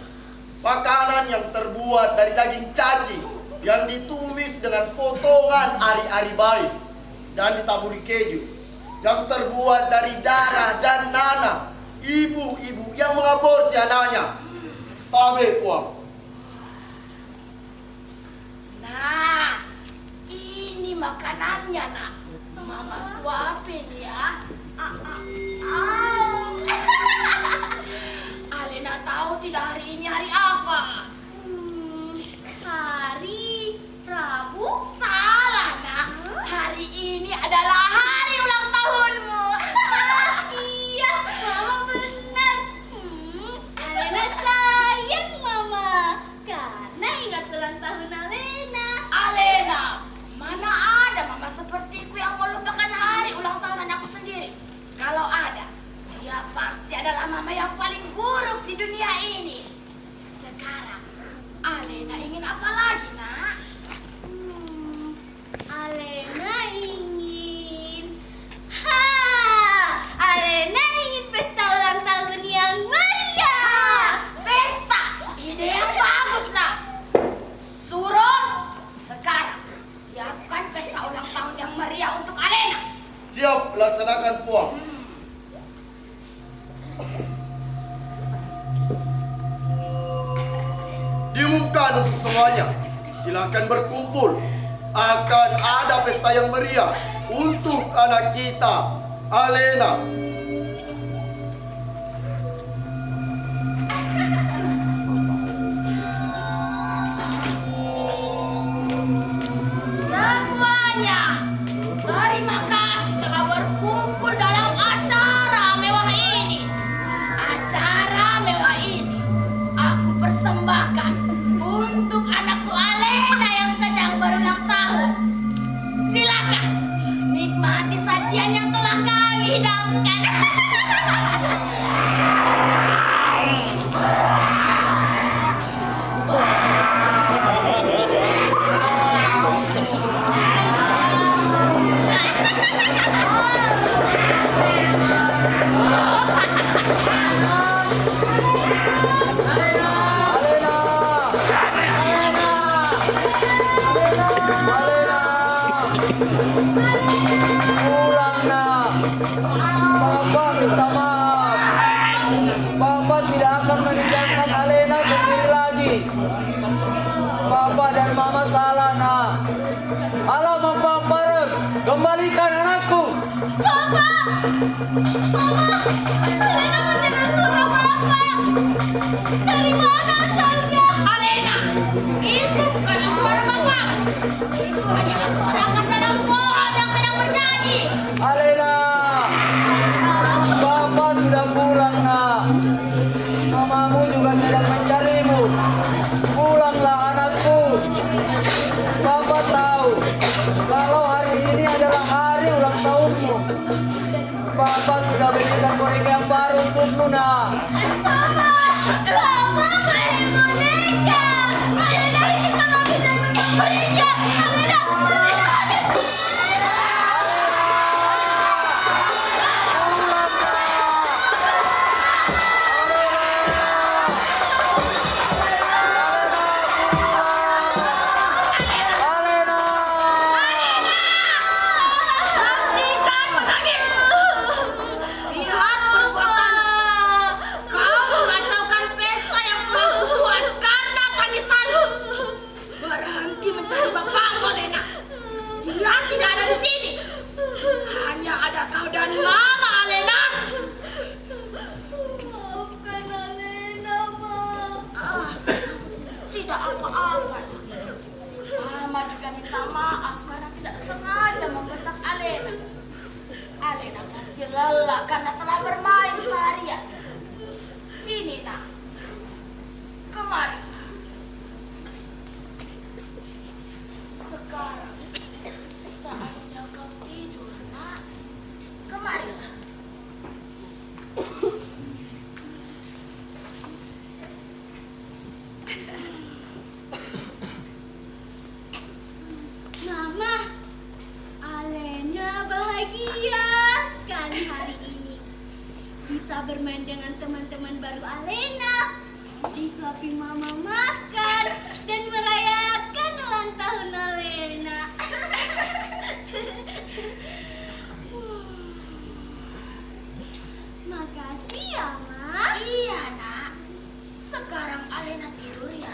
Makanan yang terbuat dari daging cacing, yang ditumis dengan potongan ari-ari bayi dan ditaburi keju, yang terbuat dari darah dan nanah ibu-ibu yang mengaborsi anaknya. Tabe uang. Nah, ini makanannya, nak. Mama suapin ya. Alena tahu tidak hari ini hari apa? Hari Rabu? Salah, nak. Hari ini adalah hari ulang tahunmu. Iya, Mama benar. Alena sayang Mama karena ingat ulang tahun Alena. Alena, mana ada mama sepertiku yang melupakan hari ulang tahun anakku sendiri. Kalau ada, dia pasti adalah mama yang paling buruk di dunia ini. Sekarang, Alena ingin apa lagi, nak? Alena ingin Alena ingin pesta ulang tahun yang meriah. Pesta, ide yang bagus, nak. Suruh sekarang siapkan pesta ulang tahun yang meriah untuk Alena. Siap, laksanakan puang. Diumumkan untuk semuanya, silakan berkumpul. Akan ada pesta yang meriah untuk anak kita, Alena. Semuanya, terima kasih telah berkumpul dalam acara mewah ini. Acara mewah ini aku persembahkan untuk anakku Alena yang sedang berulang tahun. Silakan nikmati sajian yang telah kami hidangkan. Pulang nak. Papa minta maaf. Papa tidak akan meninggalkan Alena sendiri lagi. Papa dan Mama salah nak. Alamak Papa, kembalikan anakku. Papa! Mama! Alena mendengar suara Papa. Dari mana asalnya? Alena, itu bukan suara bapak. Itu hanyalah suara akan dalam pohon yang sedang bernyanyi. Alena, Papa sudah pulang nak. Mamamu juga sedang mencarimu. Pulanglah anakku. Papa tahu kalau hari ini adalah hari ulang tahunmu. Papa sudah belikan boneka yang baru untukmu nak. Mama! Mama main boneka! Alena ini kalau bisa main boneka! Alena! Hentikan menangismu. Lihat perbuatanmu. Kau mengacaukan pesta yang telah kubuat karena tangisanmu. Berhenti mencari bapakmu, Alena. Dia tidak ada di sini. Hanya ada kau dan Mama, Alena. Maafkan Alena, Ma. Tidak apa-apa. Mama juga minta maaf karena tidak sengaja membentak Alena. Alena pasti lelah karena telah bermain seharian. Sini nak. Kemari. Sekarang saatnya kau tidur, nak. Kemari. Mama, Alena bahagia sekali hari ini. Bisa bermain dengan teman-teman baru Alena, disuapin Mama makan, dan merayakan ulang tahun tahun, Alena. Makasih ya, Ma. Iya, Nak. Sekarang Alena tidur ya.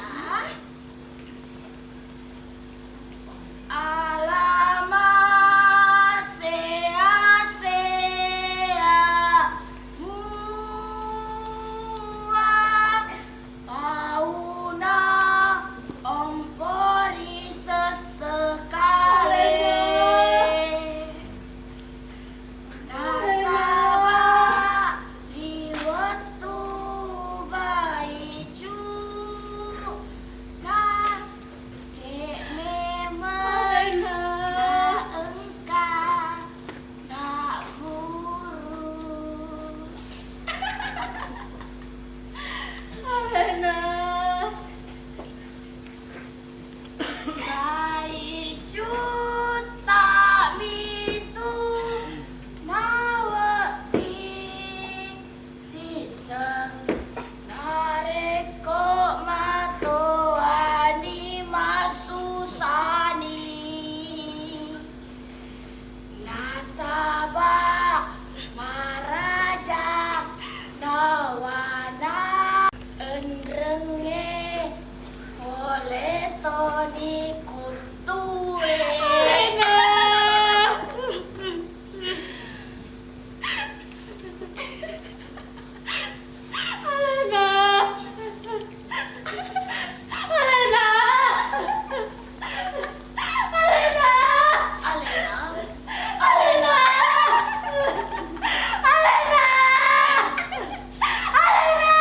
Alamak, sea-sea muak tauna ompori sesekali. Nasabah liwetu baicu nah dek memang na engkau nak guru. Alena baicu tak mitu naweti siseng nareko matoani masusani nasabah maraja nawana endrenge oleh toni kutue. Alena. Alena. Alena. Alena. Alena. Alena.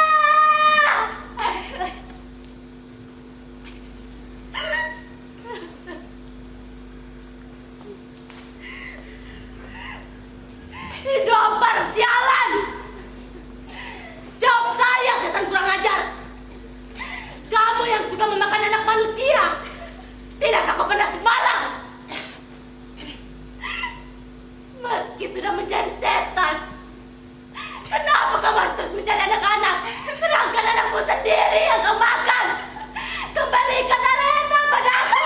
Hidup bersialan. Jawab saya, setan kurang ajar. Kamu yang suka memakan anak manusia. Tidakkah kau pernah semalam? Meski sudah menjadi setan, kenapa kau masih terus mencari anak-anak? Sedangkan anakmu sendiri yang kau makan. Kembalikan Alena padaku.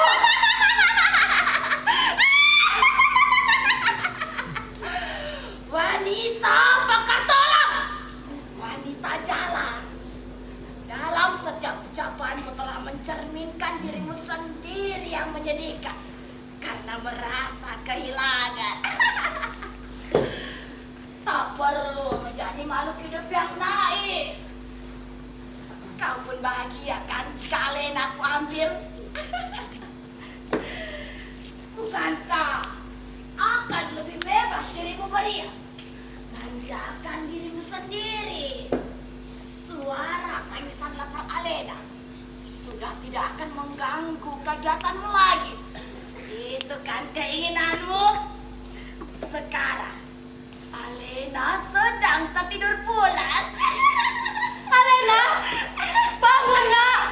Wanita pakai solam, wanita jalan. Dalam setiap ucapanmu telah mencerminkan dirimu sendiri yang menyedihkan karena merasa kehilangan. Tak perlu menjadi makhluk hidup yang naif. Kau pun bahagia kan jika Alena aku ambil? Bukankah akan lebih bebas dirimu berias? Manjakan dirimu sendiri. Suara tangisan lapar Alena sudah tidak akan mengganggu kegiatanmu lagi. Itu kan keinginanmu. Sekarang Alena sedang tertidur pulas. Alena, bangun nak.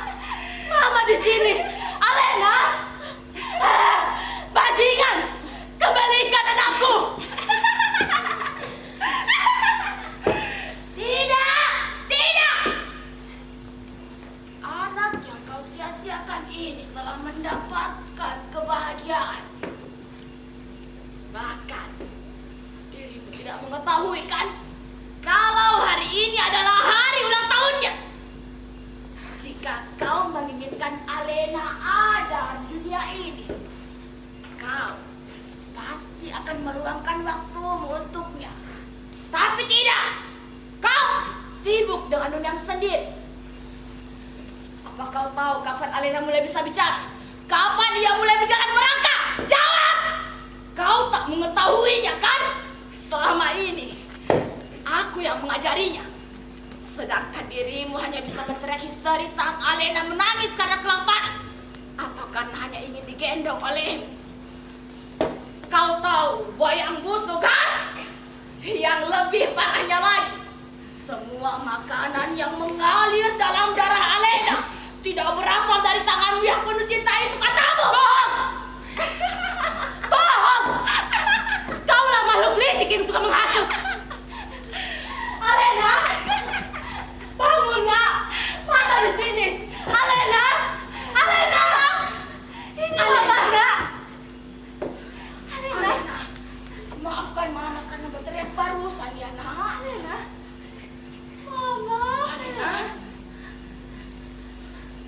Mama di sini. Alena, bajingan, kembalikan anakku. Tidak, tidak. Anak yang kau sia-siakan ini telah mendapatkan kebahagiaan. Bahkan dirimu tidak mengetahui kan kalau hari ini adalah hari ulang tahunnya. Jika kau menginginkan Alena ada di dunia ini, kau pasti akan meluangkan waktumu untuknya. Tapi tidak, kau sibuk dengan duniamu sendiri. Apa kau tahu kapan Alena mulai bisa bicara? Kapan ia mulai berjalan merangkak? Jawab! Kau tak mengetahuinya kan? Selama ini aku yang mengajarinya. Sedangkan dirimu hanya bisa berteriak histeris saat Alena menangis karena kelaparan atau karena hanya ingin digendong olehmu. Kau tahu wayang busuk kan? Yang lebih parahnya lagi, semua makanan yang mengalir dalam darah Alena tidak berasal dari tanganmu yang penuh cinta itu, katamu. Bohong! Bohong! Kaulah makhluk licik yang suka menghasut. Alena, bangun nak. Mata di sini. Alena, Alena, ini Alena.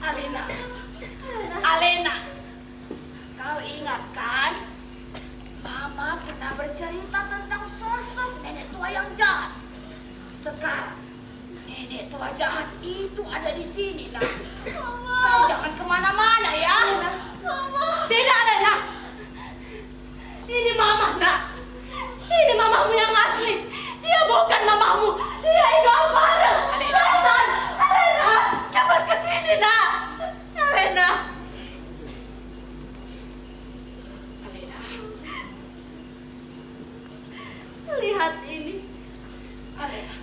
Alena, Alena, kau ingat kan? Mama pernah bercerita tentang sosok nenek tua yang jahat. Sekarang nenek tua jahat itu ada di sini, nak. Kau jangan kemana-mana ya. Tidak, Alena. Ini mama, nak. Ini mamamu yang asli. Dia bukan mamamu. Dia itu Ampara. Setan. Alena, cepat ke sini, nak. Alena. Alena. Lihat ini. Alena.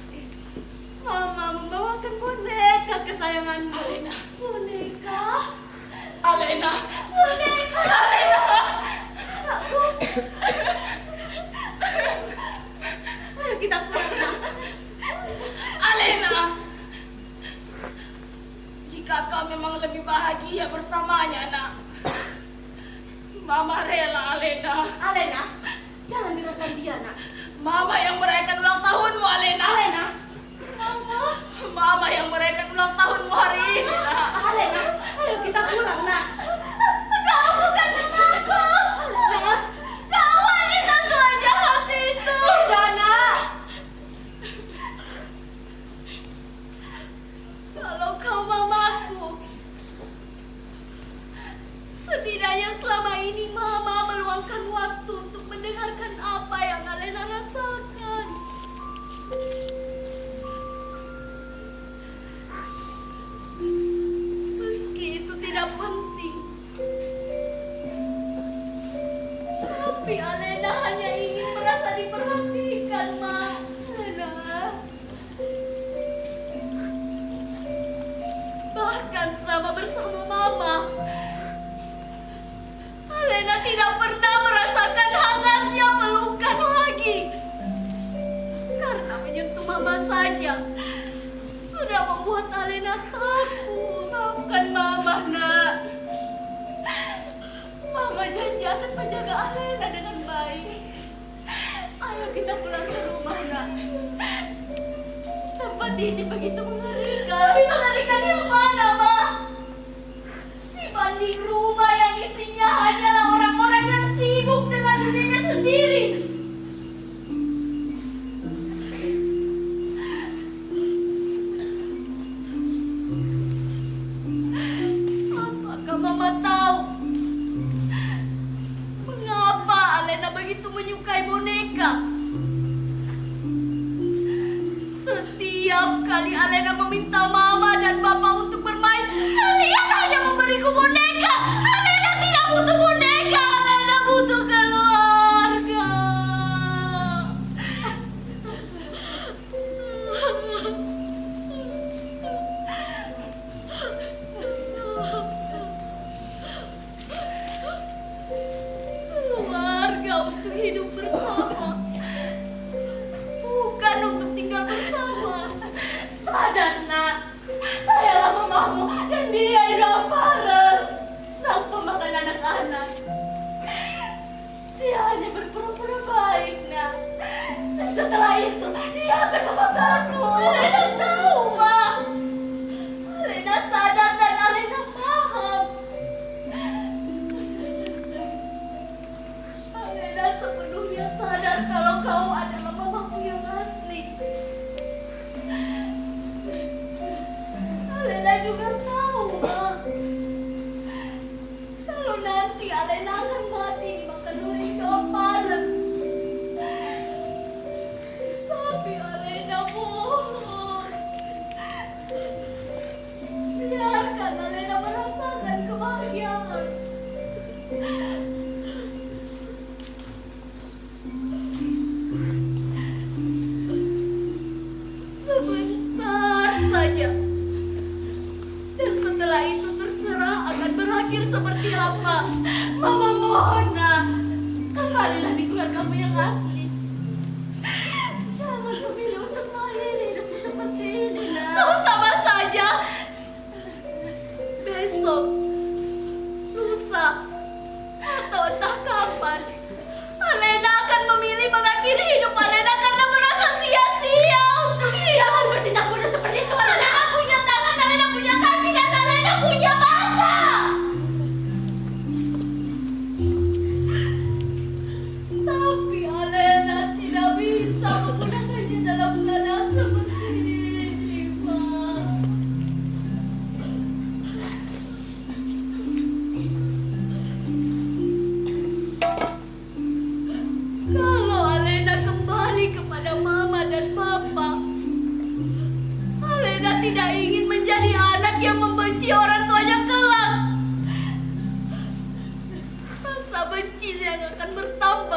Mama membawakan boneka kesayanganmu. Alena. Boneka. Alena. Boneka. Alena. Ayo kita pulang, nak. Alena. Jika kau memang lebih bahagia bersamanya, nak. Mama rela, Alena. Alena, jangan dengarkan dia, nak. Mama yang merayakan ulang tahunmu, Alena. Alena. Mama yang merayakan ulang tahunmu hari ini, nak. Alena, ayo kita pulang, nak. Kau bukan mamaku. Kau wanita tua jahat itu. Tidak, nak. Kalau kau mamaku, setidaknya selama ini mama meluangkan waktu untuk mendengarkan apa yang Alena rasakan. Meski itu tidak penting, tapi Alena hanya ingin merasa diperhatikan, Ma. Alena. Bahkan selama bersama Mama, Alena tidak pernah merasakan hangatnya pelukan lagi. Karena menyentuh Mama saja sudah membuat Alena takut. Maafkan Mama, nak. Mama janji akan menjaga Alena dengan baik. Ayo kita pulang ke rumah, nak. Tempat ini begitu mengerikan. Tapi mengerikan yang mana, Ma? Dibanding rumah yang isinya hanyalah orang-orang yang sibuk dengan dirinya sendiri. Apakah Mama tahu mengapa Alena begitu menyukai boneka? Setiap kali Alena meminta Mama dan Papa untuk bermain, kalian hanya memberiku boneka. Alena tidak butuh boneka, Alena butuh keluarga. Keluarga untuk hidup bersama, bukan untuk tinggal bersama. Sadar, nak. Sayalah mamamu dan dia itu Ampara, sang pemakan anak-anak. Dia hanya berpura-pura baik, nak. Dan setelah itu, dia akan memakanmu. Alena tahu, Ma. Alena sadar dan Alena paham. Alena sepenuhnya sadar kalau kau adalah mamaku yang asli. Alena juga tahu, Ma, kalau nanti Alena akan mati dimakan oleh Indo Ampara. Tapi Alena mohon, biarkan Alena merasakan kebahagiaan. Sebentar saja. Dan setelah itu terserah akan berakhir seperti apa. Mama mohon, nak. Kembalilah di keluargamu yang asli. Jangan memilih untuk mengakhiri hidupmu seperti ini, nak. Kau sama saja. Besok, lusa, atau entah kapan, Alena akan memilih mengakhiri hidup Alena karena merasa sia-sia untuk hidup. Jangan bertindak bodoh seperti itu, Alena punya tangan, Alena punya kaki, dan Alena punya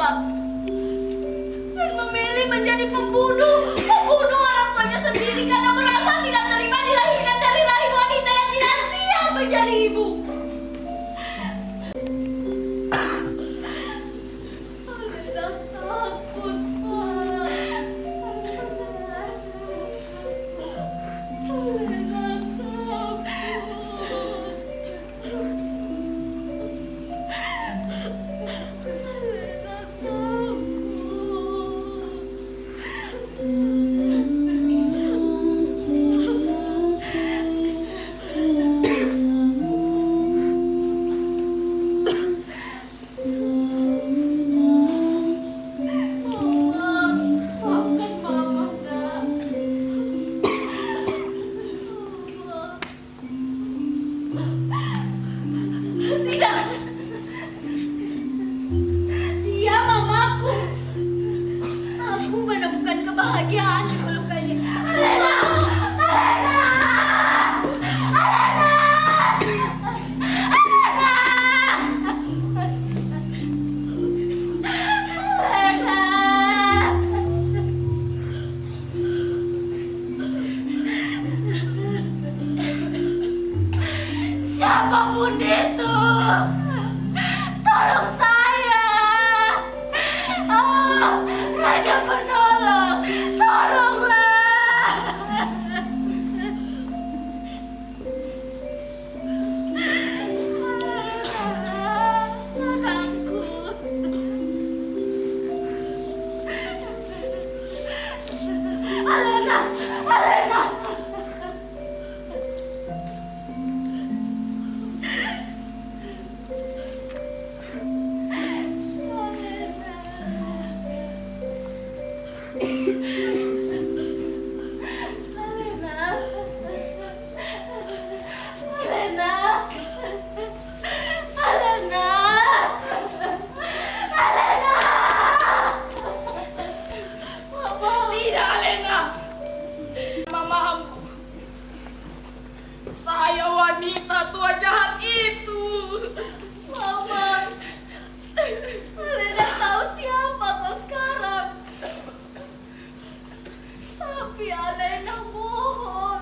dan memilih menjadi pembunuh orang tuanya sendiri karena merasa tidak terima dilahirkan dari rahim wanita yang tidak siap menjadi ibu. Alena takut, Pak. Alena takut. Tidak. Dia mamaku. Aku menemukan kebahagiaan di pelukannya. Alena! Alena! Alena! Alena! Siapapun itu, tolong saya. Oh, Raja Penolong, tolonglah. Anakku. Alena, Alena. Tidak, Alena. Mamamu. Saya wanita tua jahat itu. Mama, Alena tahu siapa kau sekarang. Tapi Alena mohon,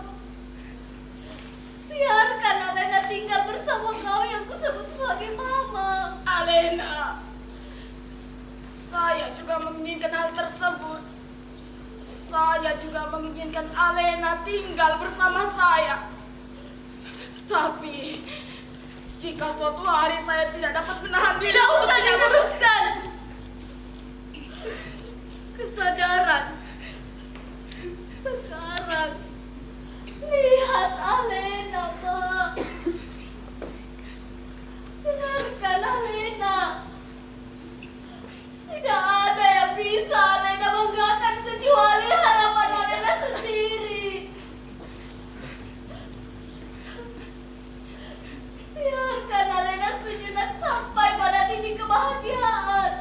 biarkan Alena tinggal bersama kau yang kusebut sebagai mama. Alena, saya juga menginginkan hal tersebut. Saya juga menginginkan Alena tinggal bersama saya. Tapi jika suatu hari saya tidak dapat menahan diri, Tidak usah untuk diteruskan. Kesadaran. Sekarang lihat Alena, Pak. Dengarkan Alena. Tidak ada yang bisa Alena banggakan kecuali harapan Alena sendiri. Biarkan Alena sejenak sampai pada titik kebahagiaan.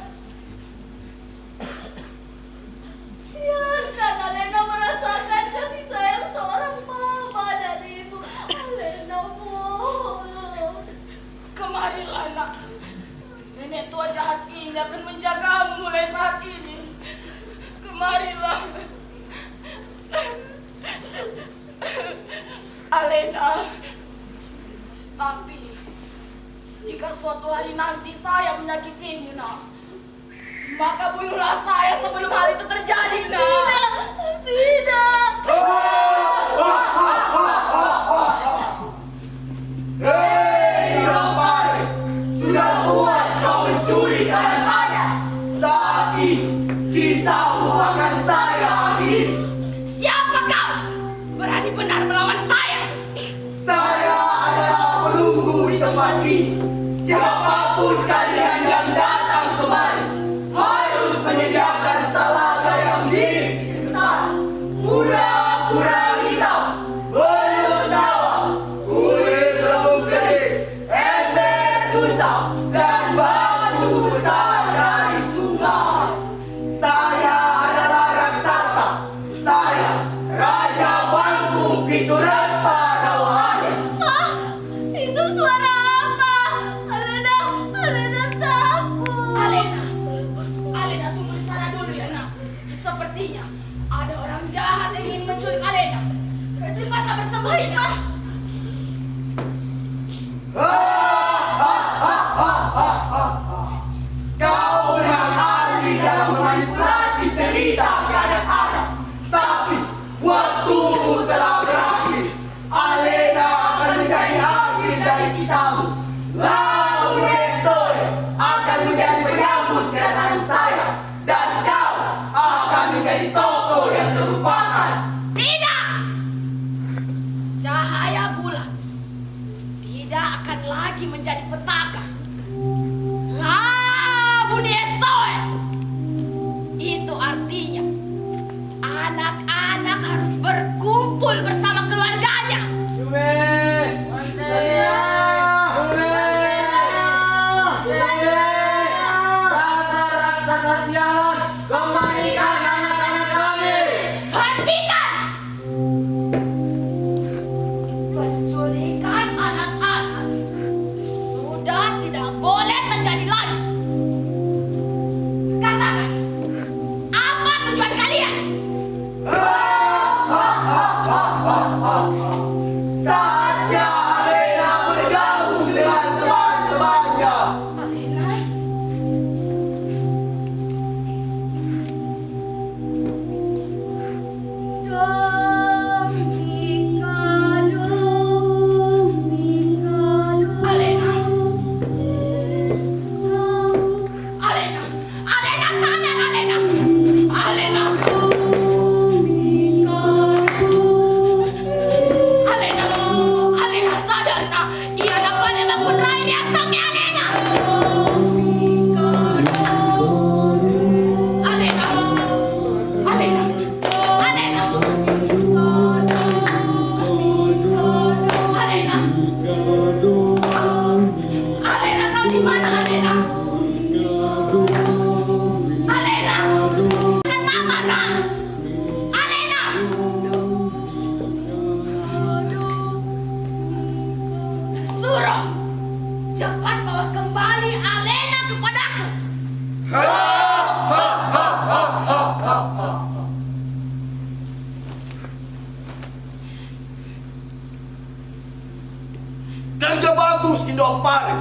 Biarkan Alena merasakan kasih sayang seorang mama dari ibu. Alena mohon. Kemarilah, nak. Nenek tua jahat ini akan menjagamu mulai saat ini. Kemarilah. Alena. Tapi jika suatu hari nanti saya menyakitimu, nak, maka bunuhlah saya sebelum hal itu terjadi, nak. Tidak. Hei, Rampar! Sudah puas kau mencuri anak-anak? Saat ini kisahmu akan saya akhiri. Siapa kau? Berani benar melawan saya? Saya adalah pelunggu di tempat ini. Siapapun kalian yang datang kemari harus menyediakan salaga yang mirip sebesar kura-kura hitam, belut tawa, kulit rebung kering, ember busa, dan batu besar dari sungai. Saya adalah raksasa. Saya Raja Bangku Pituran Parawane. Ah, itu suara apa? Alena takut. Kau memang ahli dalam memanipulasi cerita ke anak-anak. Tapi waktumu telah berakhir. Alena akan menjadi akhir dari kisahmu. Lalu Esoi akan menjadi penyambut kedatangan saya. Dan kau akan menjadi tokoh yang terlupakan. Tidak! Cahaya bulan tidak akan lagi menjadi petaka. Labun Esoi. Itu artinya anak-anak harus berkumpul bersama keluarganya. Dasar raksasa sialan, kembalikan anak-anak kami. Hentikan! Penculikan anak-anak sudah tidak boleh terjadi lagi. Katakan, apa tujuan kalian? Saatnya Alena bergabung dengan teman-temannya. Alena? Alena? Alena? Alena, sadar Alena! Alena! Alena! Alena, sadar nak! Ia dapat mengurai reaksinya Alena! Alena! Alena! Alena! Alena! Alena, kau di mana Alena? Alena! Dan mama nak! Alena! Suruh! Cepat bawa kembali Alena kepadaku! Kerja bagus, Indompare.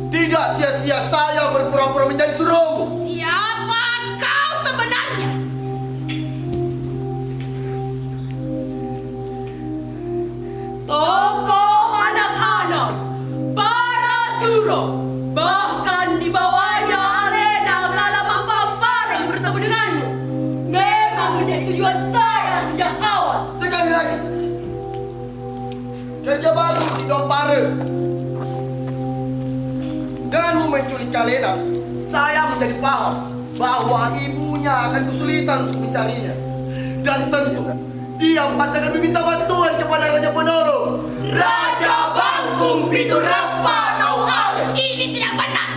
Tidak sia-sia saya berpura-pura menjadi suruhmu. Siapa kau sebenarnya? Tokoh anak-anak, para suro, bahkan di bawahnya Alena Galamak Pampar yang bertemu denganmu, memang menjadi tujuan saya sejak awal. Sekali lagi. Kerja bagus, Indompare. Denganmu menculik Alena, saya menjadi paham bahwa ibunya akan kesulitan untuk mencarinya. Dan tentu, dia pasti akan meminta bantuan kepada Raja Penolong, Raja Bangkung Piturapa Rauhal. Ini tidak benar.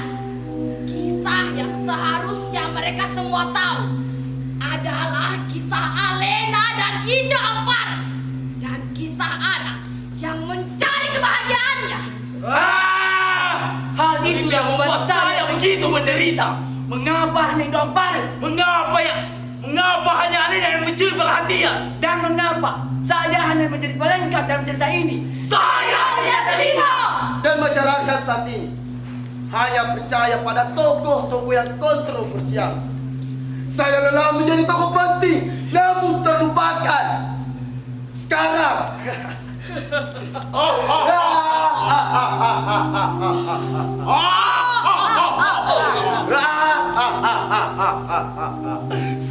Kisah yang seharusnya mereka semua tahu adalah kisah Alena dan Indah Ampar, dan kisah anak yang mencari kebahagiaannya. Hal itu yang membuat saya begitu menderita. Mengapa hanya Indompare? Mengapa hanya Alena yang mencuri perhatian? Dan mengapa saya hanya menjadi pelengkap dalam cerita ini? Saya tidak terima. Dan masyarakat saat ini hanya percaya pada tokoh-tokoh yang kontroversial. Saya lelah menjadi tokoh penting, namun terlupakan. Sekarang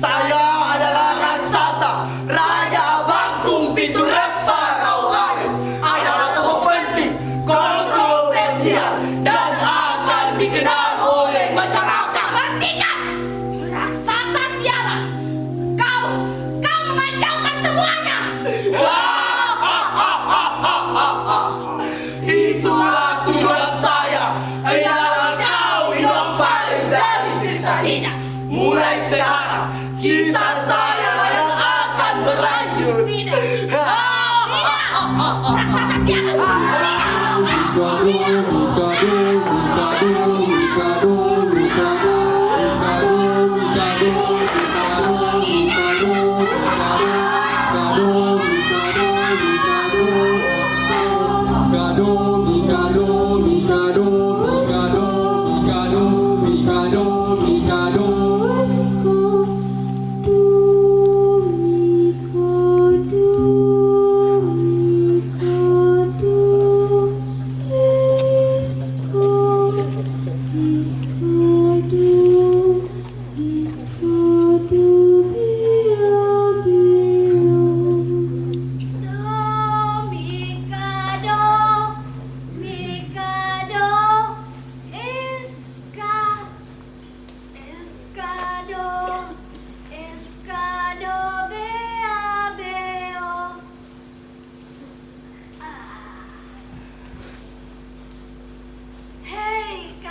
saya adalah raksasa Raja Bangkung Piturapa Rauhal, adalah tokoh penting, kontroversial, dan akan dikenal oleh masyarakat. Hentikan! Raksasa sialan! Kau mengacaukan semuanya! Itulah tujuan saya. Adalah kau Indompare dari cerita ini. Tidak! Mulai sekarang kisah saya yang akan berlanjut. Tidak! Raksasa sialan! Mikado,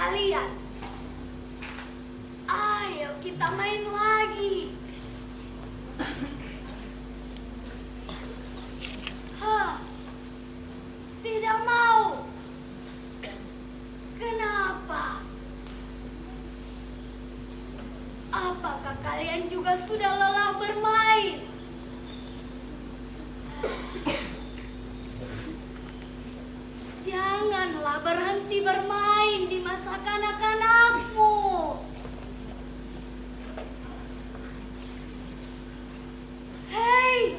kalian. Ayo kita main lagi. Hah, tidak mau. Kenapa? Apakah kalian juga sudah lelah bermain? Janganlah berhenti bermain di masa kanak-kanakmu. Hei,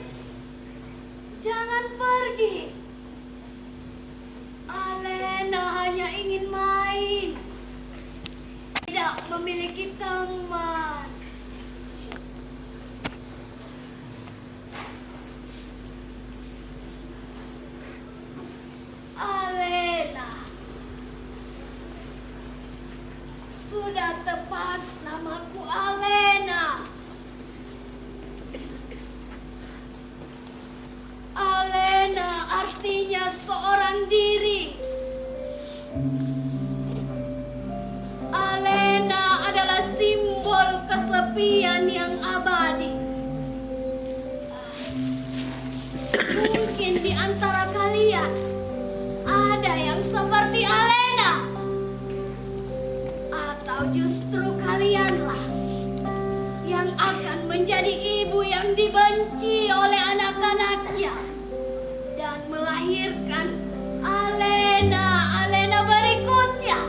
jangan pergi. Alena hanya ingin main, tidak memiliki teman. Alena, sudah tepat namaku Alena. Alena artinya seorang diri. Alena adalah simbol kesepian yang abadi. Mungkin di antara kalian ada yang seperti Alena, atau justru kalianlah yang akan menjadi ibu yang dibenci oleh anak-anaknya dan melahirkan Alena berikutnya.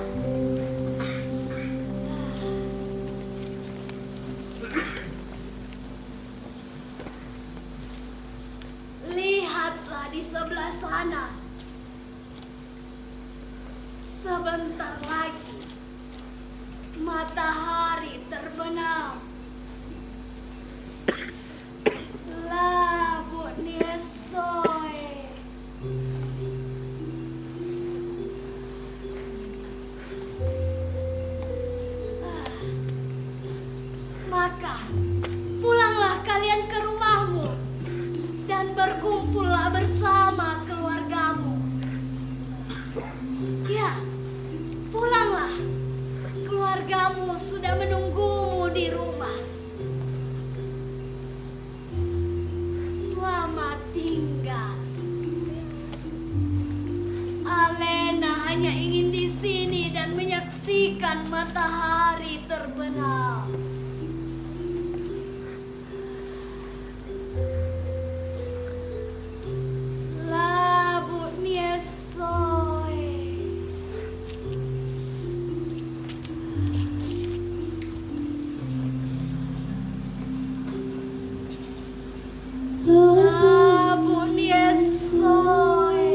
Lihatlah di sebelah sana. Sebentar lagi matahari terbenam. Labu Niesoe. Maka pulanglah kalian ke rumahmu dan berkumpullah bersama keluargamu. Ya, pulanglah. Keluargamu sudah menunggumu di rumah. Selamat tinggal. Alena hanya ingin di sini dan menyaksikan matahari terbenam. Labu Niesoe. Labu Niesoe.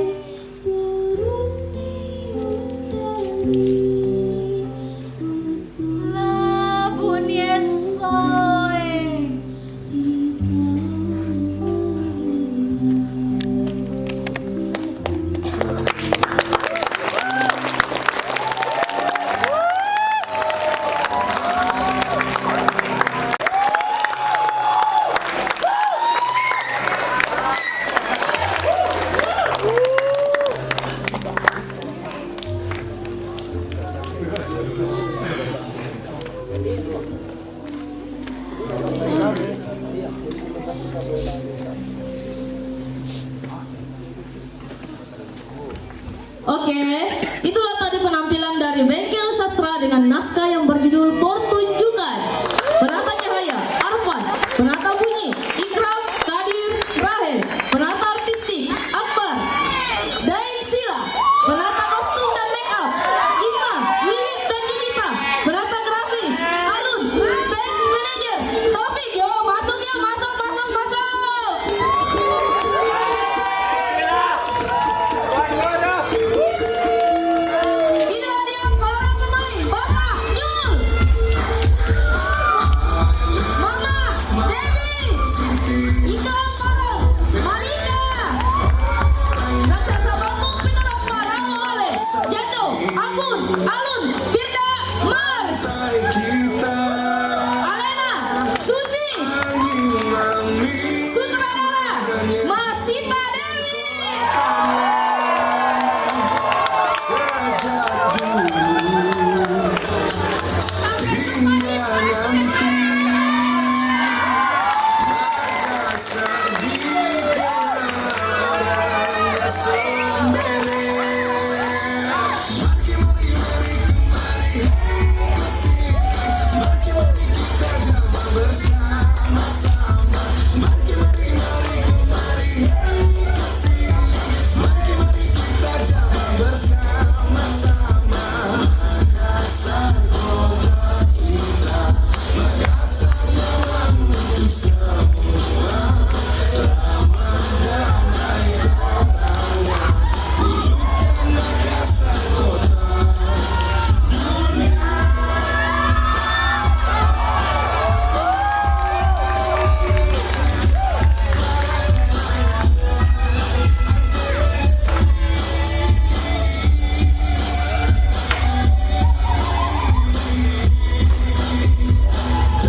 Labu Niesoe. Oke, itulah tadi penampilan dari Bengkel Sastra dengan naskah yang berjudul Pertunjukan. Penata cahaya, Arfan. Penata bunyi, Ikram, Kadir, Rahel. Penata artistik, Akbar. Daeng Sila. Penata kostum dan make up, Imam, Wiwit dan Nikita. Penata grafis, Alun. Stage manager, Taufik. Yo, masuk ya, masuk. Inilah dia para pemain. Bapak Yul, Mama Dewi, Ika Farah, Malika, raksasa bangkok Pinarang Parang oleh Jando, Agun,